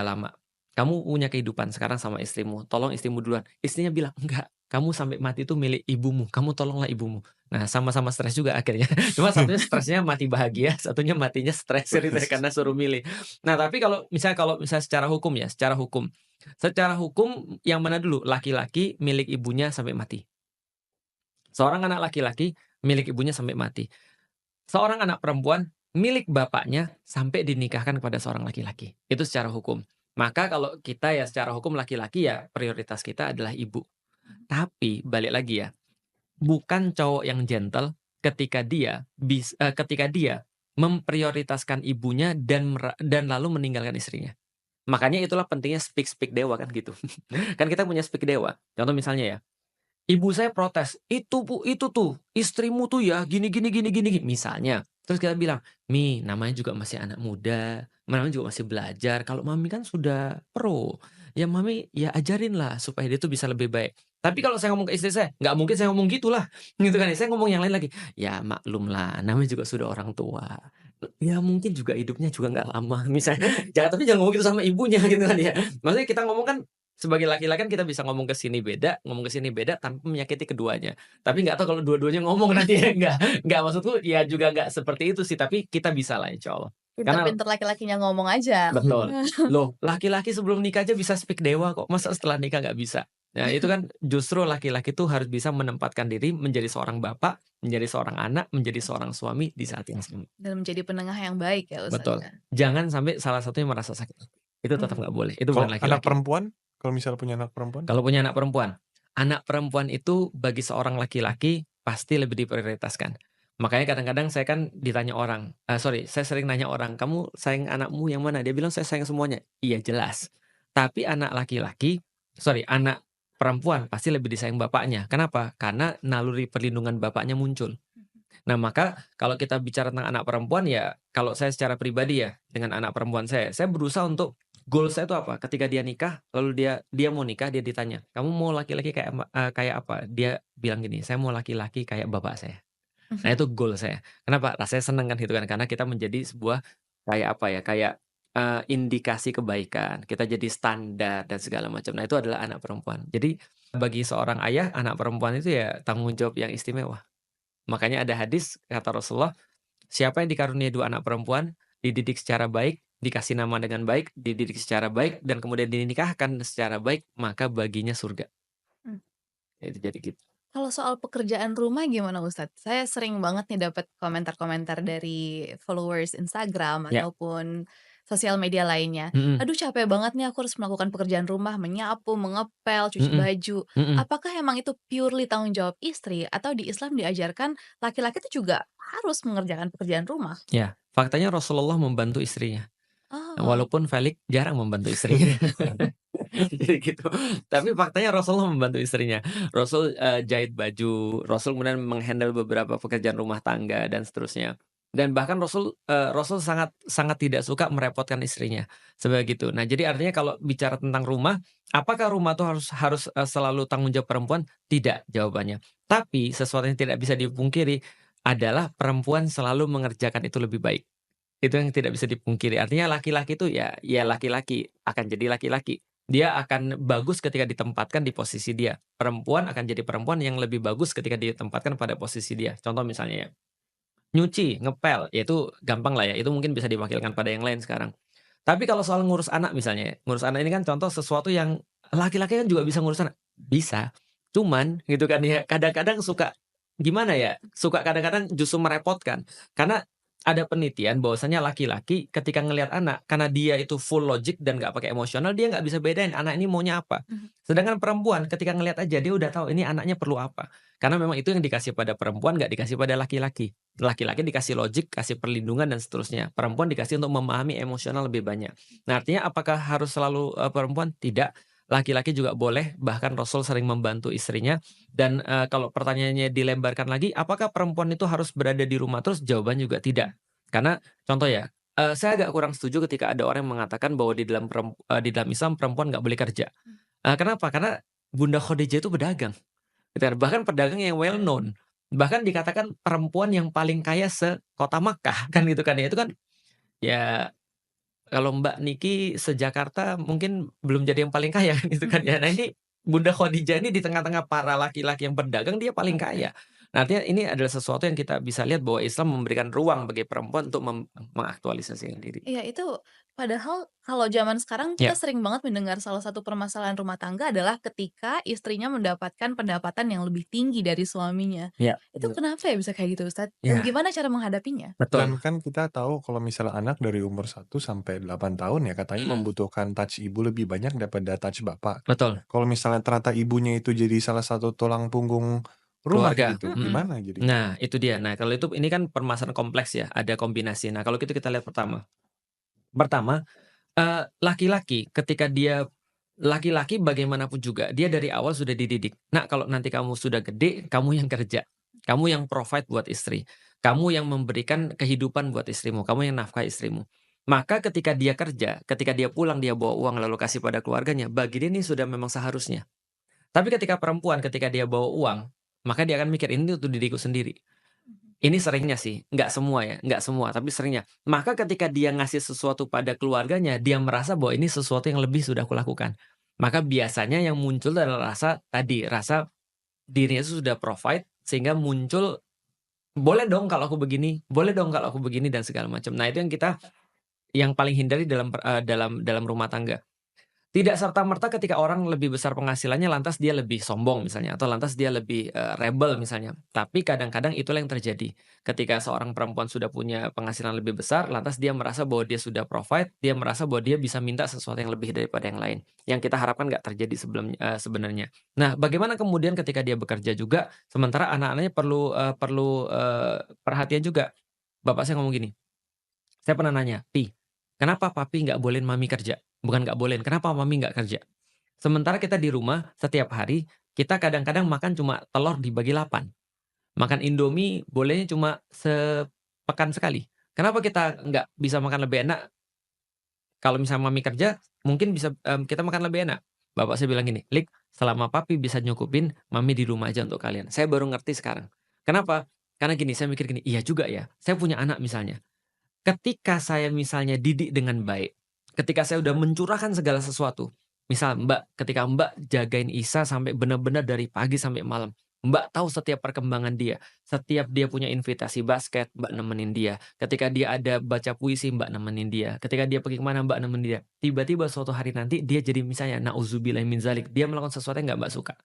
lama. Kamu punya kehidupan sekarang sama istrimu, tolong istrimu duluan." Istrinya bilang, "Enggak, kamu sampai mati itu milik ibumu, kamu tolonglah ibumu." Nah, sama-sama stres juga akhirnya. Cuma satunya stresnya mati bahagia, satunya matinya stres ceritanya karena suruh milih. Nah, tapi kalau misalnya secara hukum ya, secara hukum. Secara hukum yang mana dulu? Laki-laki milik ibunya sampai mati. Seorang anak laki-laki milik ibunya sampai mati. Seorang anak perempuan milik bapaknya sampai dinikahkan kepada seorang laki-laki. Itu secara hukum. Maka kalau kita ya secara hukum laki-laki ya prioritas kita adalah ibu. Tapi balik lagi ya, bukan cowok yang gentle ketika dia memprioritaskan ibunya dan lalu meninggalkan istrinya. Makanya itulah pentingnya speak dewa kan gitu. Kan kita punya speak dewa. Contoh misalnya ya, ibu saya protes, "Itu Bu, itu tuh, istrimu tuh ya gini gini gini gini," misalnya. Terus kita bilang, "Mi, namanya juga masih anak muda, namanya juga masih belajar. Kalau Mami kan sudah pro, ya Mami ya ajarinlah supaya dia tuh bisa lebih baik." Tapi kalau saya ngomong ke istri saya, nggak mungkin saya ngomong gitulah, gitu kan ya. Saya ngomong yang lain lagi, "Ya maklumlah, namanya juga sudah orang tua. Ya mungkin juga hidupnya juga nggak lama." Misalnya, tapi jangan ngomong gitu sama ibunya gitu kan ya. Maksudnya kita ngomong kan sebagai laki-laki kan kita bisa ngomong ke sini beda, ngomong ke sini beda tanpa menyakiti keduanya. Tapi nggak tahu kalau dua-duanya ngomong nanti ya nggak maksudku ya juga nggak seperti itu sih, tapi kita bisalah insyaallah. Karena Pinter-pinter laki-lakinya ngomong aja. betul. Loh, laki-laki sebelum nikah aja bisa speak dewa kok, masa setelah nikah nggak bisa? Nah, itu kan justru laki-laki tuh harus bisa menempatkan diri menjadi seorang bapak, menjadi seorang anak, menjadi seorang suami di saat yang sama. Dan menjadi penengah yang baik ya Ustadz Betul. ya. Jangan sampai salah satunya merasa sakit hati. Itu tetap nggak boleh, itu Kalau bukan anak laki-laki. perempuan? Kalau misalnya punya anak perempuan? Kalau punya anak perempuan itu bagi seorang laki-laki pasti lebih diprioritaskan. Makanya kadang-kadang saya kan ditanya orang, saya sering nanya orang, "Kamu sayang anakmu yang mana?" Dia bilang, "Saya sayang semuanya." Iya jelas. Tapi anak perempuan pasti lebih disayang bapaknya. Kenapa? Karena naluri perlindungan bapaknya muncul. Nah, maka kalau kita bicara tentang anak perempuan ya, kalau saya secara pribadi ya, dengan anak perempuan saya berusaha untuk goal saya itu apa, ketika dia nikah, lalu dia mau nikah, dia ditanya, "Kamu mau laki-laki kayak apa?" Dia bilang gini, "Saya mau laki-laki kayak bapak saya." Nah, itu goal saya. Kenapa? Rasanya seneng kan gitu kan, karena kita menjadi sebuah kayak apa ya, kayak, indikasi kebaikan, kita jadi standar dan segala macam. Nah, itu adalah anak perempuan. Jadi bagi seorang ayah, anak perempuan itu ya tanggung jawab yang istimewa. Makanya ada hadis kata Rasulullah, "Siapa yang dikaruniai 2 anak perempuan, dididik secara baik, dikasih nama dengan baik, dididik secara baik, dan kemudian dinikahkan secara baik, maka baginya surga." Mmm. Itu jadi gitu. Kalau soal pekerjaan rumah gimana Ustadz? Saya sering banget nih dapat komentar-komentar dari followers Instagram Ya, ataupun sosial media lainnya. mhm, "Aduh capek banget nih aku harus melakukan pekerjaan rumah, menyapu, mengepel, cuci mhm, baju." mhm, Apakah emang itu purely tanggung jawab istri atau di Islam diajarkan laki-laki itu juga harus mengerjakan pekerjaan rumah? ya. Faktanya Rasulullah membantu istrinya. Oh. Walaupun Felix jarang membantu istrinya. Jadi gitu. Tapi faktanya Rasulullah membantu istrinya. Rasul, jahit baju, Rasul kemudian meng-handle beberapa pekerjaan rumah tangga dan seterusnya. Dan bahkan Rasul sangat sangat tidak suka merepotkan istrinya, sebagai gitu. Nah, jadi artinya kalau bicara tentang rumah, apakah rumah tuh harus harus, selalu tanggung jawab perempuan? Tidak jawabannya. Tapi sesuatu yang tidak bisa dipungkiri adalah perempuan selalu mengerjakan itu lebih baik. Itu yang tidak bisa dipungkiri. Artinya laki-laki itu ya laki-laki, akan jadi laki-laki. Dia akan bagus ketika ditempatkan di posisi dia. Perempuan akan jadi perempuan yang lebih bagus ketika ditempatkan pada posisi dia. Contoh misalnya ya, nyuci, ngepel, ya itu gampang lah ya, itu mungkin bisa diwakilkan pada yang lain sekarang. Tapi kalau soal ngurus anak misalnya ya, ngurus anak ini kan contoh sesuatu yang laki-laki kan juga bisa ngurus anak. Bisa, cuman gitu kan ya, kadang-kadang suka gimana ya, suka kadang-kadang justru merepotkan. Karena ada penelitian bahwasanya laki-laki ketika ngelihat anak, karena dia itu full logic dan nggak pakai emosional, dia nggak bisa bedain anak ini maunya apa. Sedangkan perempuan ketika ngelihat aja dia udah tahu ini anaknya perlu apa. Karena memang itu yang dikasih pada perempuan, nggak dikasih pada laki-laki. Laki-laki dikasih logik, kasih perlindungan dan seterusnya. Perempuan dikasih untuk memahami emosional lebih banyak. Nah, artinya apakah harus selalu, perempuan? Tidak. Laki-laki juga boleh, bahkan Rasul sering membantu istrinya. Dan, kalau pertanyaannya dilebarkan lagi, apakah perempuan itu harus berada di rumah terus? Jawaban juga tidak. Karena contoh ya, saya agak kurang setuju ketika ada orang yang mengatakan bahwa di dalam Islam perempuan nggak boleh kerja. Kenapa? Karena Bunda Khadijah itu pedagang. Gitu kan, bahkan pedagang yang well known. Bahkan dikatakan perempuan yang paling kaya sekota Makkah, kan gitu kan ya. Itu kan ya kalau Mbak Niki se-Jakarta mungkin belum jadi yang paling kaya kan gitu kan ya. Nah ini Bunda Khadijah ini di tengah-tengah para laki-laki yang berdagang dia paling kaya. Nah, artinya ini adalah sesuatu yang kita bisa lihat bahwa Islam memberikan ruang bagi perempuan untuk mengaktualisasikan diri. Iya, itu padahal kalau zaman sekarang kita Ya, sering banget mendengar salah satu permasalahan rumah tangga adalah ketika istrinya mendapatkan pendapatan yang lebih tinggi dari suaminya. ya, Itu kenapa ya bisa kayak gitu, Ustadz? Dan ya, gimana cara menghadapinya? Dan betul, kan kita tahu kalau misalnya anak dari umur 1 sampai 8 tahun ya katanya membutuhkan touch ibu lebih banyak daripada touch bapak. betul. Kalau misalnya ternyata ibunya itu jadi salah satu tulang punggung rumah Keluarga, gitu, Mhm. gimana jadinya? Nah, itu dia. Nah, kalau itu ini kan permasalahan kompleks ya, ada kombinasi. Nah, kalau gitu kita lihat pertama. Pertama, laki-laki ketika dia laki-laki bagaimanapun juga, dia dari awal sudah dididik, "Nak, kalau nanti kamu sudah gede, kamu yang kerja, kamu yang provide buat istri, kamu yang memberikan kehidupan buat istrimu, kamu yang nafkahi istrimu." Maka ketika dia kerja, ketika dia pulang, dia bawa uang lalu kasih pada keluarganya, bagi dia ini sudah memang seharusnya. Tapi ketika perempuan, ketika dia bawa uang, maka dia akan mikir, "Ini untuk diriku sendiri." Ini seringnya sih, nggak semua ya, nggak semua, tapi seringnya. Maka ketika dia ngasih sesuatu pada keluarganya, dia merasa bahwa ini sesuatu yang lebih sudah kulakukan. Maka biasanya yang muncul adalah rasa tadi, rasa dirinya itu sudah provide, sehingga muncul, "Boleh dong kalau aku begini, boleh dong kalau aku begini," dan segala macam. Nah, itu yang kita yang paling hindari dalam rumah tangga. Tidak serta-merta ketika orang lebih besar penghasilannya lantas dia lebih sombong misalnya, atau lantas dia lebih, rebel misalnya. Tapi kadang-kadang itulah yang terjadi. Ketika seorang perempuan sudah punya penghasilan lebih besar, lantas dia merasa bahwa dia sudah provide, dia merasa bahwa dia bisa minta sesuatu yang lebih daripada yang lain. Yang kita harapkan nggak terjadi sebenarnya. Nah, bagaimana kemudian ketika dia bekerja juga, sementara anak-anaknya perlu perhatian juga. Bapak saya ngomong gini, saya pernah nanya, "Pi, kenapa papi nggak bolehin mami kerja?" Bukan nggak bolehin, "Kenapa mami nggak kerja?" Sementara kita di rumah setiap hari, kita kadang-kadang makan cuma telur dibagi 8. Makan Indomie bolehnya cuma sepekan sekali. Kenapa kita nggak bisa makan lebih enak? Kalau misalnya mami kerja, mungkin bisa, kita makan lebih enak. Bapak saya bilang gini, "Lik, selama papi bisa nyukupin, mami di rumah aja untuk kalian." Saya baru ngerti sekarang. Kenapa? Karena gini, saya mikir gini, iya juga ya, saya punya anak misalnya. Ketika saya misalnya didik dengan baik, ketika saya udah mencurahkan segala sesuatu, misal Mbak, ketika Mbak jagain Isa sampai benar-benar dari pagi sampai malam, Mbak tahu setiap perkembangan dia, setiap dia punya invitasi basket, Mbak nemenin dia, ketika dia ada baca puisi, Mbak nemenin dia, ketika dia pergi kemana Mbak nemenin dia. Tiba-tiba suatu hari nanti dia jadi misalnya nauzubillah min dzalik, dia melakukan sesuatu yang nggak Mbak suka.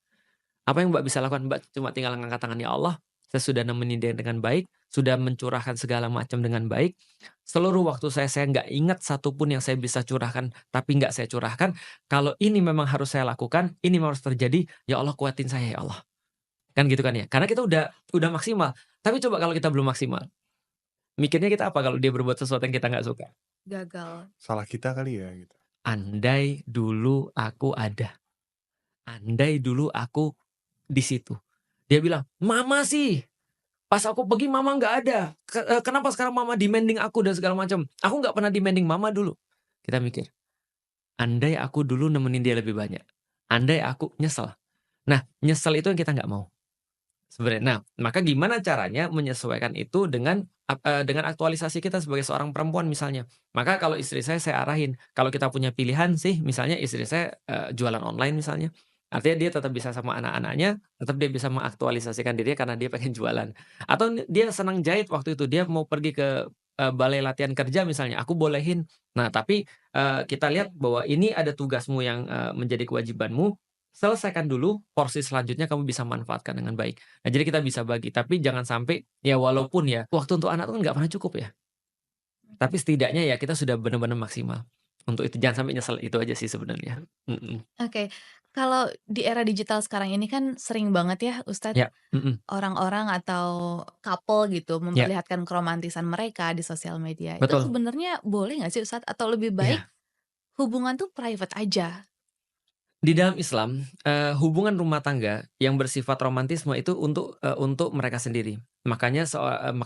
Apa yang Mbak bisa lakukan? Mbak cuma tinggal ngangkat tangan, "Ya Allah, saya sudah nemenin dia dengan baik, sudah mencurahkan segala macam dengan baik. Seluruh waktu saya nggak ingat satu pun yang saya bisa curahkan, tapi nggak saya curahkan. Kalau ini memang harus saya lakukan, ini memang harus terjadi, ya Allah kuatin saya ya Allah." Kan gitu kan ya? Karena kita udah maksimal. Tapi coba kalau kita belum maksimal, mikirnya kita apa kalau dia berbuat sesuatu yang kita nggak suka? Gagal. Salah kita kali ya gitu. Andai dulu aku ada. Andai dulu aku di situ. Dia bilang, "Mama sih, pas aku pergi mama nggak ada. Kenapa sekarang mama demanding aku dan segala macam. Aku nggak pernah demanding mama dulu." Kita mikir, andai aku dulu nemenin dia lebih banyak. Andai aku nyesel. Nah, nyesel itu yang kita nggak mau. Sebenarnya. Nah, maka gimana caranya menyesuaikan itu dengan aktualisasi kita sebagai seorang perempuan misalnya. Maka kalau istri saya arahin, kalau kita punya pilihan sih misalnya istri saya, jualan online misalnya, artinya dia tetap bisa sama anak-anaknya, tetap dia bisa mengaktualisasikan dirinya karena dia pengen jualan. Atau dia senang jahit waktu itu, dia mau pergi ke, balai latihan kerja misalnya, aku bolehin. Nah tapi, kita lihat bahwa ini ada tugasmu yang, menjadi kewajibanmu, selesaikan dulu, porsi selanjutnya kamu bisa manfaatkan dengan baik. Nah, jadi kita bisa bagi, tapi jangan sampai ya walaupun ya waktu untuk anak tuh kan nggak pernah cukup ya. Tapi setidaknya ya kita sudah benar-benar maksimal untuk itu. Jangan sampai nyesel, itu aja sih sebenarnya. Mhm. Oke, kalau di era digital sekarang ini kan sering banget ya Ustadz, Ya, mhm, orang-orang atau couple gitu ya, memperlihatkan keromantisan mereka di sosial media. Itu betul. sebenarnya boleh nggak sih Ustadz? Atau lebih baik Iya. hubungan tuh private aja? Di dalam Islam, hubungan rumah tangga yang bersifat romantisme itu untuk mereka sendiri. Makanya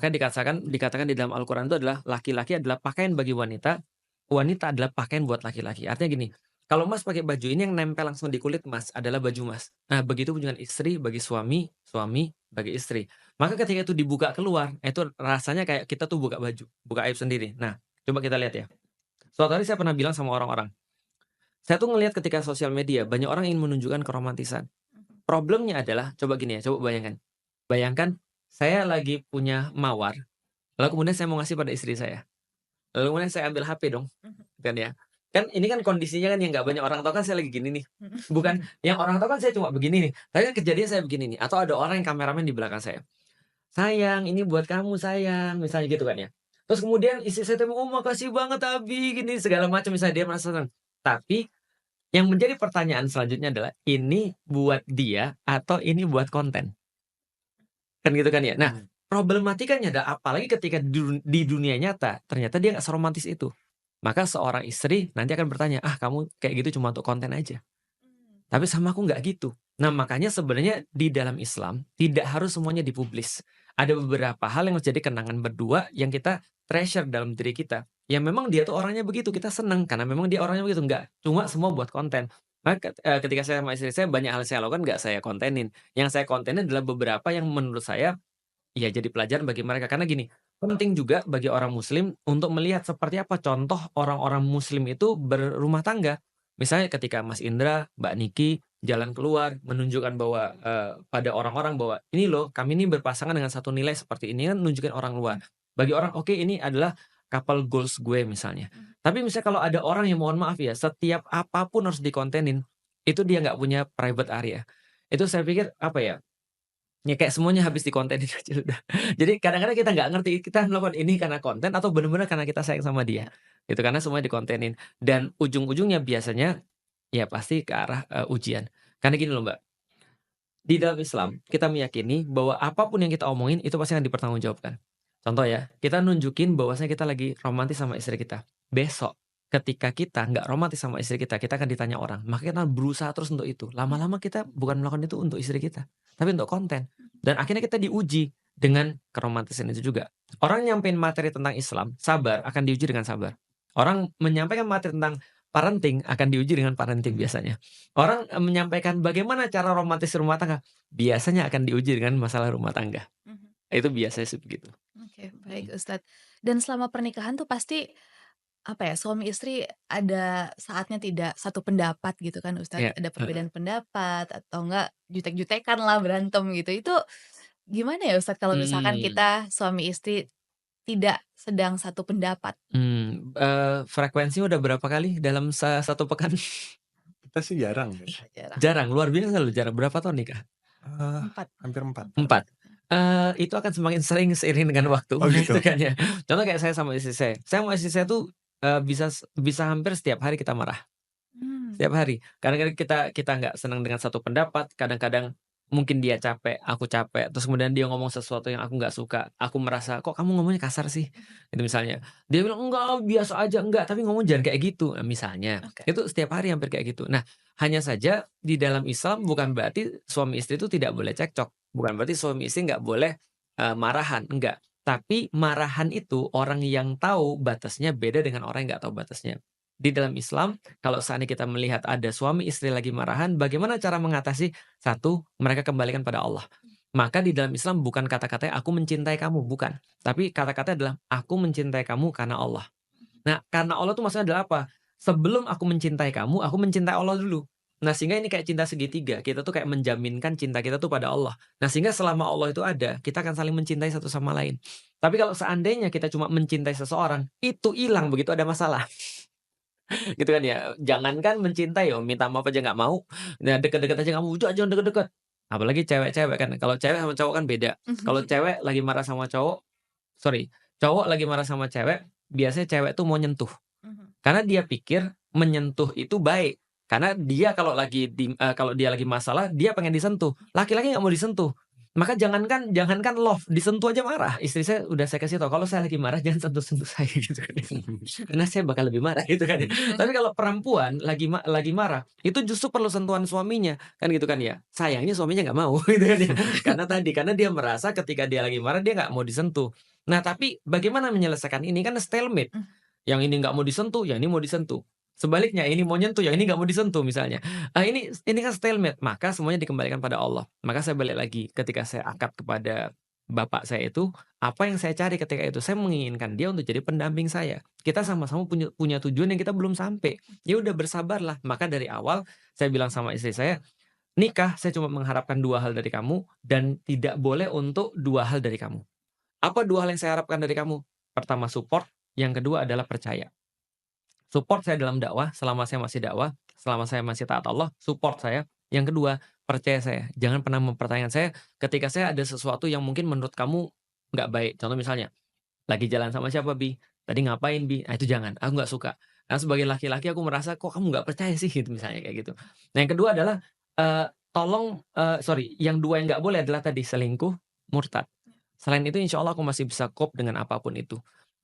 dikatakan di dalam Al-Qur'an itu adalah laki-laki adalah pakaian bagi wanita, wanita adalah pakaian buat laki-laki. Artinya gini, kalau Mas pakai baju ini yang nempel langsung di kulit Mas adalah baju Mas. Nah, begitu pun dengan istri bagi suami, suami bagi istri. Maka ketika itu dibuka keluar, itu rasanya kayak kita tuh buka baju, buka aib sendiri. Nah, coba kita lihat ya. Suatu hari saya pernah bilang sama orang-orang, saya tuh ngelihat ketika sosial media banyak orang ingin menunjukkan keromantisan. Problemnya adalah coba gini ya, coba bayangkan. Bayangkan saya lagi punya mawar, lalu kemudian saya mau ngasih pada istri saya. Lalu kemudian saya ambil HP dong, kan ya. Kan ini kan kondisinya kan yang nggak banyak orang tahu kan saya lagi gini nih. Bukan yang orang tahu kan saya cuma begini nih. Tapi kan kejadian saya begini nih, atau ada orang yang kameramen di belakang saya. "Sayang, ini buat kamu sayang," misalnya gitu kan ya. Terus kemudian istri saya tuh, "Oh makasih banget Abi," gini segala macam misalnya dia merasa senang. Tapi yang menjadi pertanyaan selanjutnya adalah, ini buat dia atau ini buat konten? Kan gitu kan ya. Nah, problematikanya adalah apalagi ketika di dunia nyata, ternyata dia nggak seromantis itu. Maka seorang istri nanti akan bertanya, "Ah kamu kayak gitu cuma untuk konten aja." Tapi sama aku nggak gitu. Nah, makanya sebenarnya di dalam Islam tidak harus semuanya dipublis. Ada beberapa hal yang menjadi kenangan berdua yang kita treasure dalam diri kita. Ya memang dia tuh orangnya begitu, kita senang karena memang dia orangnya begitu, nggak cuma semua buat konten. Maka ketika saya sama istri saya banyak hal yang saya lakukan nggak saya kontenin. Yang saya kontenin adalah beberapa yang menurut saya ya jadi pelajaran bagi mereka. Karena gini, penting juga bagi orang muslim untuk melihat seperti apa contoh orang-orang muslim itu berumah tangga. Misalnya ketika Mas Indra, Mbak Niki jalan keluar menunjukkan bahwa, pada orang-orang bahwa, "Ini loh kami ini berpasangan dengan satu nilai seperti ini," kan nunjukin orang luar. Bagi orang, "Oke ini adalah couple goals gue," misalnya. Tapi misalnya kalau ada orang yang mohon maaf ya, setiap apapun harus dikontenin, itu dia nggak punya private area. Itu saya pikir apa ya, ya kayak semuanya habis dikontenin aja udah. Jadi kadang-kadang kita nggak ngerti, kita melakukan ini karena konten atau benar-benar karena kita sayang sama dia, gitu. Karena semuanya dikontenin dan ujung-ujungnya biasanya ya pasti ke arah, ujian. Karena gini loh Mbak, di dalam Islam kita meyakini bahwa apapun yang kita omongin itu pasti akan dipertanggungjawabkan. Contoh ya, kita nunjukin bahwasanya kita lagi romantis sama istri kita. Besok ketika kita nggak romantis sama istri kita akan ditanya orang. Maka kita berusaha terus untuk itu. Lama-lama kita bukan melakukan itu untuk istri kita, tapi untuk konten. Dan akhirnya kita diuji dengan keromantisan itu juga. Orang nyampein materi tentang Islam, sabar akan diuji dengan sabar. Orang menyampaikan materi tentang parenting akan diuji dengan parenting biasanya. Orang, menyampaikan bagaimana cara romantis rumah tangga, biasanya akan diuji dengan masalah rumah tangga. Itu biasanya sih begitu. Oke, baik Ustadz. Dan selama pernikahan tuh pasti, apa ya, suami istri ada saatnya tidak satu pendapat gitu kan Ustadz, Iya, ada heeh. perbedaan pendapat atau enggak jutek-jutekan lah, berantem gitu. Itu gimana ya Ustadz kalau misalkan Mmm, kita suami istri tidak sedang satu pendapat? frekuensinya udah berapa kali dalam satu pekan? Kita sih jarang ya, Jarang. Jarang, luar biasa loh jarang. Berapa tahun nikah? eee, 4. hampir 4. 4. Itu akan semakin sering seiring dengan waktu, Oh gitu gitu? kan ya. Contoh kayak saya sama istri saya. Saya sama istri saya tuh, bisa hampir setiap hari kita marah. Mmm. Setiap hari. Kadang-kadang kita kita nggak senang dengan satu pendapat, kadang-kadang mungkin dia capek, aku capek, terus kemudian dia ngomong sesuatu yang aku nggak suka, aku merasa, "Kok kamu ngomongnya kasar sih?" Itu misalnya. Dia bilang, "Enggak, biasa aja." "Enggak, tapi ngomong jangan kayak gitu." Misalnya. Oke. Itu setiap hari hampir kayak gitu. Nah, hanya saja di dalam Islam bukan berarti suami istri itu tidak boleh cekcok, bukan berarti suami istri nggak boleh, marahan, enggak. Tapi marahan itu orang yang tahu batasnya beda dengan orang yang nggak tahu batasnya. Di dalam Islam, kalau seandainya kita melihat ada suami istri lagi marahan, bagaimana cara mengatasi? Satu, mereka kembalikan pada Allah. Maka di dalam Islam bukan kata-katanya aku mencintai kamu, bukan. Tapi kata-katanya adalah aku mencintai kamu karena Allah. Nah, karena Allah itu maksudnya adalah apa? Sebelum aku mencintai kamu, aku mencintai Allah dulu. Nah, sehingga ini kayak cinta segitiga. Kita tuh kayak menjaminkan cinta kita tuh pada Allah. Nah, sehingga selama Allah itu ada, kita akan saling mencintai satu sama lain. Tapi kalau seandainya kita cuma mencintai seseorang, itu hilang begitu ada masalah. Gitu kan ya. Jangankan mencintai, minta maaf aja nggak mau. Nah, deket-deket aja nggak mau, udah jangan deket-deket. Apalagi cewek-cewek kan. Kalau cewek sama cowok kan beda. Kalau cewek lagi marah sama cowok, cowok lagi marah sama cewek, biasanya cewek tuh mau nyentuh. Karena dia pikir menyentuh itu baik. Karena dia kalau dia lagi masalah, dia pengen disentuh. Laki-laki nggak mau disentuh. Maka jangankan love, disentuh aja marah. Istri saya udah saya kasih tahu, kalau saya lagi marah jangan sentuh-sentuh saya gitu kan. Karena saya bakal lebih marah gitu kan. Tapi kalau perempuan lagi marah, itu justru perlu sentuhan suaminya kan gitu kan ya. Sayangnya suaminya nggak mau gitu kan ya. Karena dia merasa ketika dia lagi marah dia nggak mau disentuh. Nah, tapi bagaimana menyelesaikan ini kan stalemate. Yang ini nggak mau disentuh, yang ini mau disentuh. Sebaliknya, ini mau nyentuh, yang ini nggak mau disentuh misalnya. Ini kan stalemate, maka semuanya dikembalikan pada Allah. Maka saya balik lagi, ketika saya akad kepada bapak saya itu, apa yang saya cari ketika itu? Saya menginginkan dia untuk jadi pendamping saya. Kita sama-sama punya tujuan yang kita belum sampai. Ya udah bersabarlah. Maka dari awal saya bilang sama istri saya, nikah saya cuma mengharapkan 2 hal dari kamu dan tidak boleh untuk 2 hal dari kamu. Apa 2 hal yang saya harapkan dari kamu? Pertama support, yang kedua adalah percaya. Support saya dalam dakwah, selama saya masih dakwah, selama saya masih taat Allah, support saya. Yang kedua, percaya saya. Jangan pernah mempertanyakan saya ketika saya ada sesuatu yang mungkin menurut kamu nggak baik. Contoh misalnya, lagi jalan sama siapa, Bi? Tadi ngapain, Bi? Nah, itu jangan, aku nggak suka. Nah, sebagai laki-laki aku merasa, kok kamu nggak percaya sih? Gitu misalnya kayak gitu. Nah, yang kedua adalah, yang dua yang nggak boleh adalah tadi selingkuh, murtad. Selain itu insya Allah aku masih bisa cope dengan apapun itu.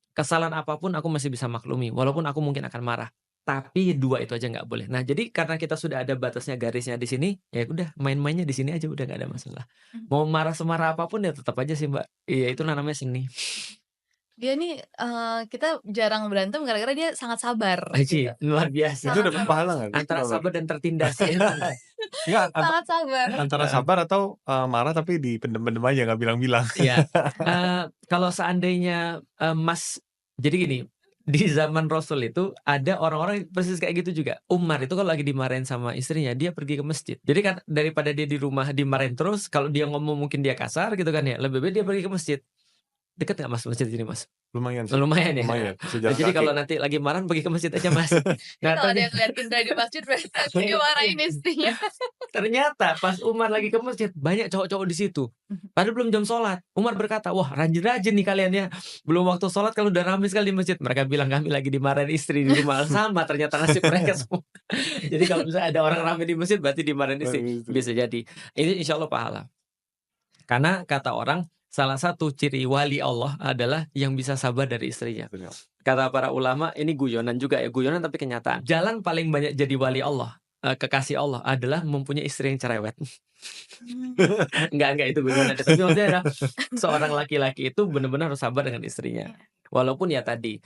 Kesalahan apapun aku masih bisa maklumi, walaupun aku mungkin akan marah. Tapi 2 itu aja nggak boleh. Nah, jadi karena kita sudah ada batasnya, garisnya di sini, ya udah main-mainnya di sini aja udah nggak ada masalah. Mau marah semarah apapun ya tetap aja sih, Mbak. Iya, itulah namanya seni. Dia nih, kita jarang berantem gara-gara dia sangat sabar Aji, gitu. luar biasa. Itu dapat pahala nggak? Antara sabar dan tertindas. Enggak, Sangat sabar. antara sabar atau marah tapi dipendem-pendem aja nggak bilang-bilang. Iya. Kalau seandainya, Mas jadi gini, di zaman Rasul itu ada orang-orang persis kayak gitu juga. Umar itu kalau lagi dimarahin sama istrinya, dia pergi ke masjid. Jadi kan daripada dia di rumah dimarahin terus, kalau dia ngomong mungkin dia kasar gitu kan ya, lebih baik dia pergi ke masjid. Dekat nggak Mas masjid sini, Mas? Lumayan sih. Lumayan ya? Lumayan, Nah, sejalan jadi kaki. kalau nanti lagi marah pergi ke masjid aja, Mas. Nah, Kalau ada yang lihat Indra di masjid berarti dia marahin istrinya. ternyata pas Umar lagi ke masjid, banyak cowok-cowok di situ. Padahal belum jam sholat. Umar berkata, wah rajin-rajin nih kalian ya. Belum waktu sholat kalau udah ramai sekali di masjid. Mereka bilang kami lagi dimarahin istri di rumah. Sama ternyata nasib mereka semua. Jadi kalau misalnya ada orang ramai di masjid berarti dimarahin istri. Bisa jadi. Ini insya Allah pahala. Karena kata orang, salah satu ciri wali Allah adalah yang bisa sabar dari istrinya. Kata para ulama, ini guyonan juga ya. Guyonan tapi kenyataan. Jalan paling banyak jadi wali Allah, kekasih Allah adalah mempunyai istri yang cerewet. Enggak itu guyonan. Tapi maksudnya adalah seorang laki-laki itu benar-benar harus sabar dengan istrinya. Walaupun ya tadi,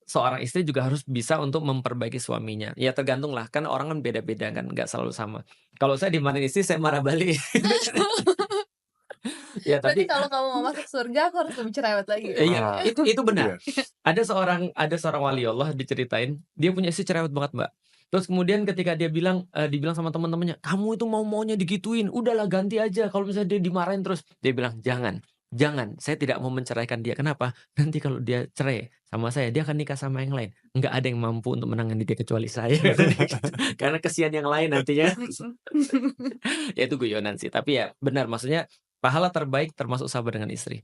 seorang istri juga harus bisa untuk memperbaiki suaminya. Ya tergantung lah, kan orang kan beda-beda kan, nggak selalu sama. Kalau saya dimarahin istri, saya marah balik. Ya, Berarti tapi kalau kamu mau masuk surga aku harus lebih cerewet lagi. iya, itu benar. Iya. Ada seorang wali Allah diceritain, dia punya istri cerewet banget, Mbak. Terus kemudian ketika dibilang sama teman-temannya, "Kamu itu mau-maunya digituin, udahlah ganti aja kalau misalnya dia dimarahin terus." Dia bilang, "Jangan, saya tidak mau menceraikan dia. Kenapa? Nanti kalau dia cerai sama saya, dia akan nikah sama yang lain. Enggak ada yang mampu untuk menangani dia kecuali saya." Kata dia gitu. Karena kesian yang lain nantinya. Ya itu guyonan sih, tapi ya benar, maksudnya pahala terbaik termasuk sabar dengan istri.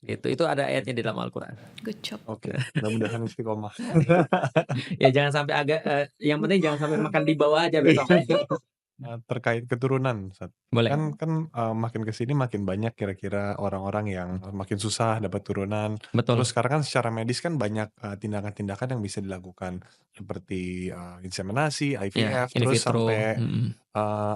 Itu ada ayatnya di dalam Al-Qur'an. Good job. Oke, mudah-mudahan istiqomah. Ya jangan sampai yang penting jangan sampai makan di bawah aja besok. Terkait keturunan, Ustaz. Boleh. Makin ke sini makin banyak kira-kira orang-orang yang makin susah dapat turunan. Betul. Terus sekarang kan secara medis kan banyak, tindakan-tindakan yang bisa dilakukan seperti, inseminasi, Ya, IVF, in terus vitro. sampai,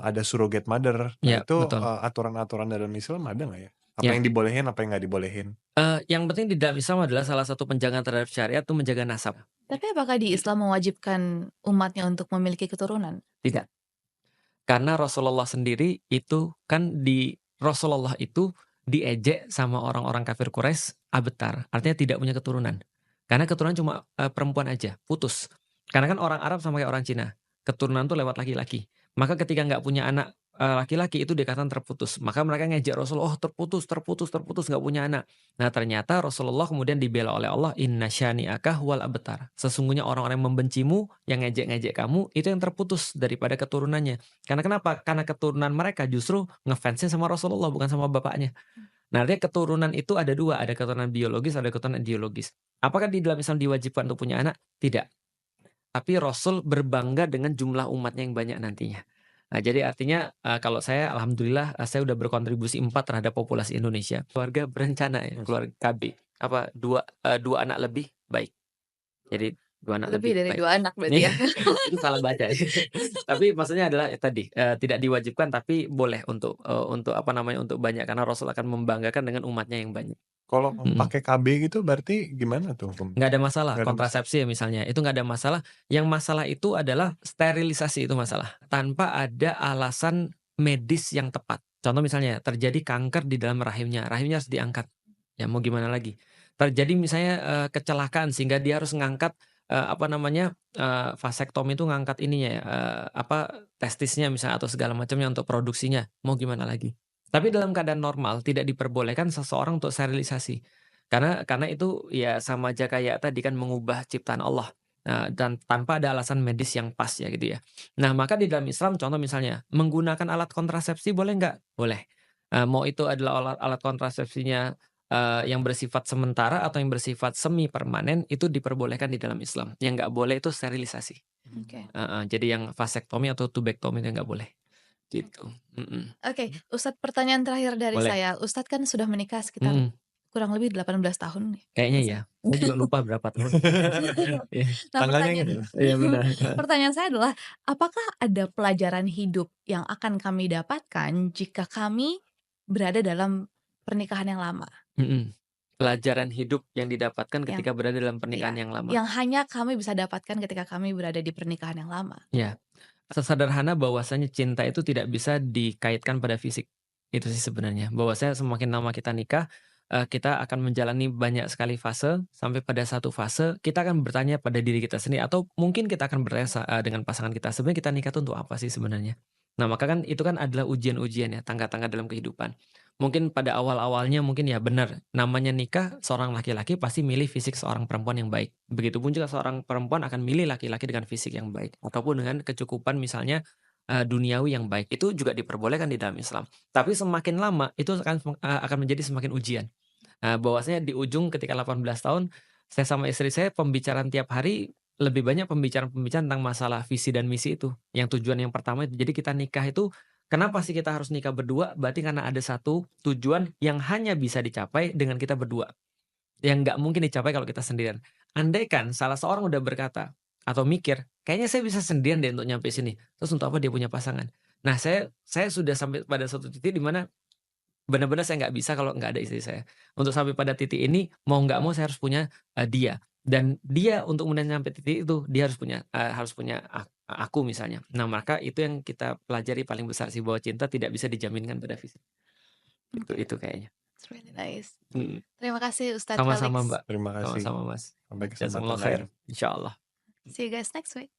ada surrogate mother. Nah Ya, itu, betul. aturan-aturan dalam Islam ada nggak ya? Apa Ya. yang dibolehin, apa yang nggak dibolehin? Yang penting di dalam Islam adalah salah satu penjagaan terhadap syariat itu menjaga nasab. Tapi apakah di Islam mewajibkan umatnya untuk memiliki keturunan? Tidak. Karena Rasulullah sendiri itu kan Rasulullah itu diejek sama orang-orang kafir Quraisy abtar, artinya tidak punya keturunan. Karena keturunan cuma perempuan aja, putus. Karena kan orang Arab sama kayak orang Cina, keturunan tuh lewat laki-laki. Maka ketika nggak punya anak laki-laki itu dikatakan terputus. Maka mereka ngejek Rasulullah, oh terputus, nggak punya anak. Nah ternyata Rasulullah kemudian dibela oleh Allah, inna syani'aka huwal abtar. Sesungguhnya orang-orang yang membencimu, yang ngejek-ngejek kamu, itu yang terputus daripada keturunannya. Karena kenapa? Karena keturunan mereka justru ngefansnya sama Rasulullah, bukan sama bapaknya. Nah, artinya keturunan itu ada dua, ada keturunan biologis, ada keturunan ideologis. Apakah di dalam Islam diwajibkan untuk punya anak? Tidak. Tapi Rasul berbangga dengan jumlah umatnya yang banyak nantinya. Nah, jadi artinya kalau saya alhamdulillah saya udah berkontribusi 4 terhadap populasi Indonesia. Keluarga berencana ya, keluarga KB. Dua anak lebih baik. Jadi 2 anak Lebih lebih dari baik. 2 anak berarti ya? Itu salah baca ya. Tapi maksudnya adalah tadi tidak diwajibkan tapi boleh untuk untuk banyak karena Rasul akan membanggakan dengan umatnya yang banyak. Kalau pakai KB gitu berarti gimana tuh? Nggak ada masalah, Nggak ada masalah. kontrasepsi ya misalnya, itu nggak ada masalah. Yang masalah itu adalah sterilisasi itu masalah, tanpa ada alasan medis yang tepat. Contoh misalnya terjadi kanker di dalam rahimnya harus diangkat. Ya mau gimana lagi. Terjadi misalnya kecelakaan sehingga dia harus ngangkat vasektomi itu ngangkat ininya ya, testisnya misalnya atau segala macamnya untuk produksinya. Mau gimana lagi. Tapi dalam keadaan normal tidak diperbolehkan seseorang untuk sterilisasi. Karena itu ya sama aja kayak tadi kan mengubah ciptaan Allah. Dan tanpa ada alasan medis yang pas ya gitu ya. Nah, maka di dalam Islam contoh misalnya menggunakan alat kontrasepsi boleh nggak? Boleh. Mau itu adalah alat kontrasepsinya yang bersifat sementara atau yang bersifat semi permanen itu diperbolehkan di dalam Islam. Yang nggak boleh itu sterilisasi. Oke. Jadi yang vasektomi atau tubektomi itu nggak boleh. Gitu. Oke, Ustadz pertanyaan terakhir dari Boleh. saya. Ustadz kan sudah menikah sekitar kurang lebih 18 tahun nih. Kayaknya ya. Saya juga lupa berapa tahun. Nah, Tanggalnya gitu. Iya benar. pertanyaan saya adalah, apakah ada pelajaran hidup yang akan kami dapatkan jika kami berada dalam pernikahan yang lama? Pelajaran hidup yang didapatkan ketika berada dalam pernikahan yang lama. Yang hanya kami bisa dapatkan ketika kami berada di pernikahan yang lama. Ya. Sesederhana bahwasanya cinta itu tidak bisa dikaitkan pada fisik. Itu sih sebenarnya. Bahwasanya semakin lama kita nikah, kita akan menjalani banyak sekali fase, sampai pada satu fase kita akan bertanya pada diri kita sendiri atau mungkin kita akan bertanya dengan pasangan kita, sebenarnya kita nikah itu untuk apa sih sebenarnya? Nah, maka kan itu kan adalah ujian-ujian ya, tangga-tangga dalam kehidupan. Mungkin pada awal-awalnya mungkin ya benar, namanya nikah seorang laki-laki pasti milih fisik seorang perempuan yang baik. Begitupun juga seorang perempuan akan milih laki-laki dengan fisik yang baik ataupun dengan kecukupan misalnya duniawi yang baik. Itu juga diperbolehkan di dalam Islam. Tapi semakin lama itu akan menjadi semakin ujian. Bahwasanya di ujung ketika 18 tahun saya sama istri saya pembicaraan tiap hari lebih banyak pembicaraan tentang masalah visi dan misi itu. Yang tujuan yang pertama itu. Jadi kita nikah itu kenapa sih kita harus nikah berdua? Berarti karena ada satu tujuan yang hanya bisa dicapai dengan kita berdua. Yang nggak mungkin dicapai kalau kita sendirian. Andaikan salah seorang udah berkata atau mikir, kayaknya saya bisa sendirian deh untuk nyampe sini. Terus untuk apa dia punya pasangan? Nah, saya sudah sampai pada suatu titik di mana benar-benar saya nggak bisa kalau nggak ada istri saya. Untuk sampai pada titik ini, mau nggak mau saya harus punya dia. Dan dia untuk kemudian sampai titik itu, dia harus punya aku misalnya. Nah, maka itu yang kita pelajari paling besar sih, bahwa cinta tidak bisa dijaminkan pada fisik. Itu kayaknya. It's really nice. Terima kasih Ustadz Sama-sama Felix. Mbak. Terima kasih. Sama-sama Mas. Sampai kesempatan Jazakallah lain. khair. Insyaallah. See you guys next week.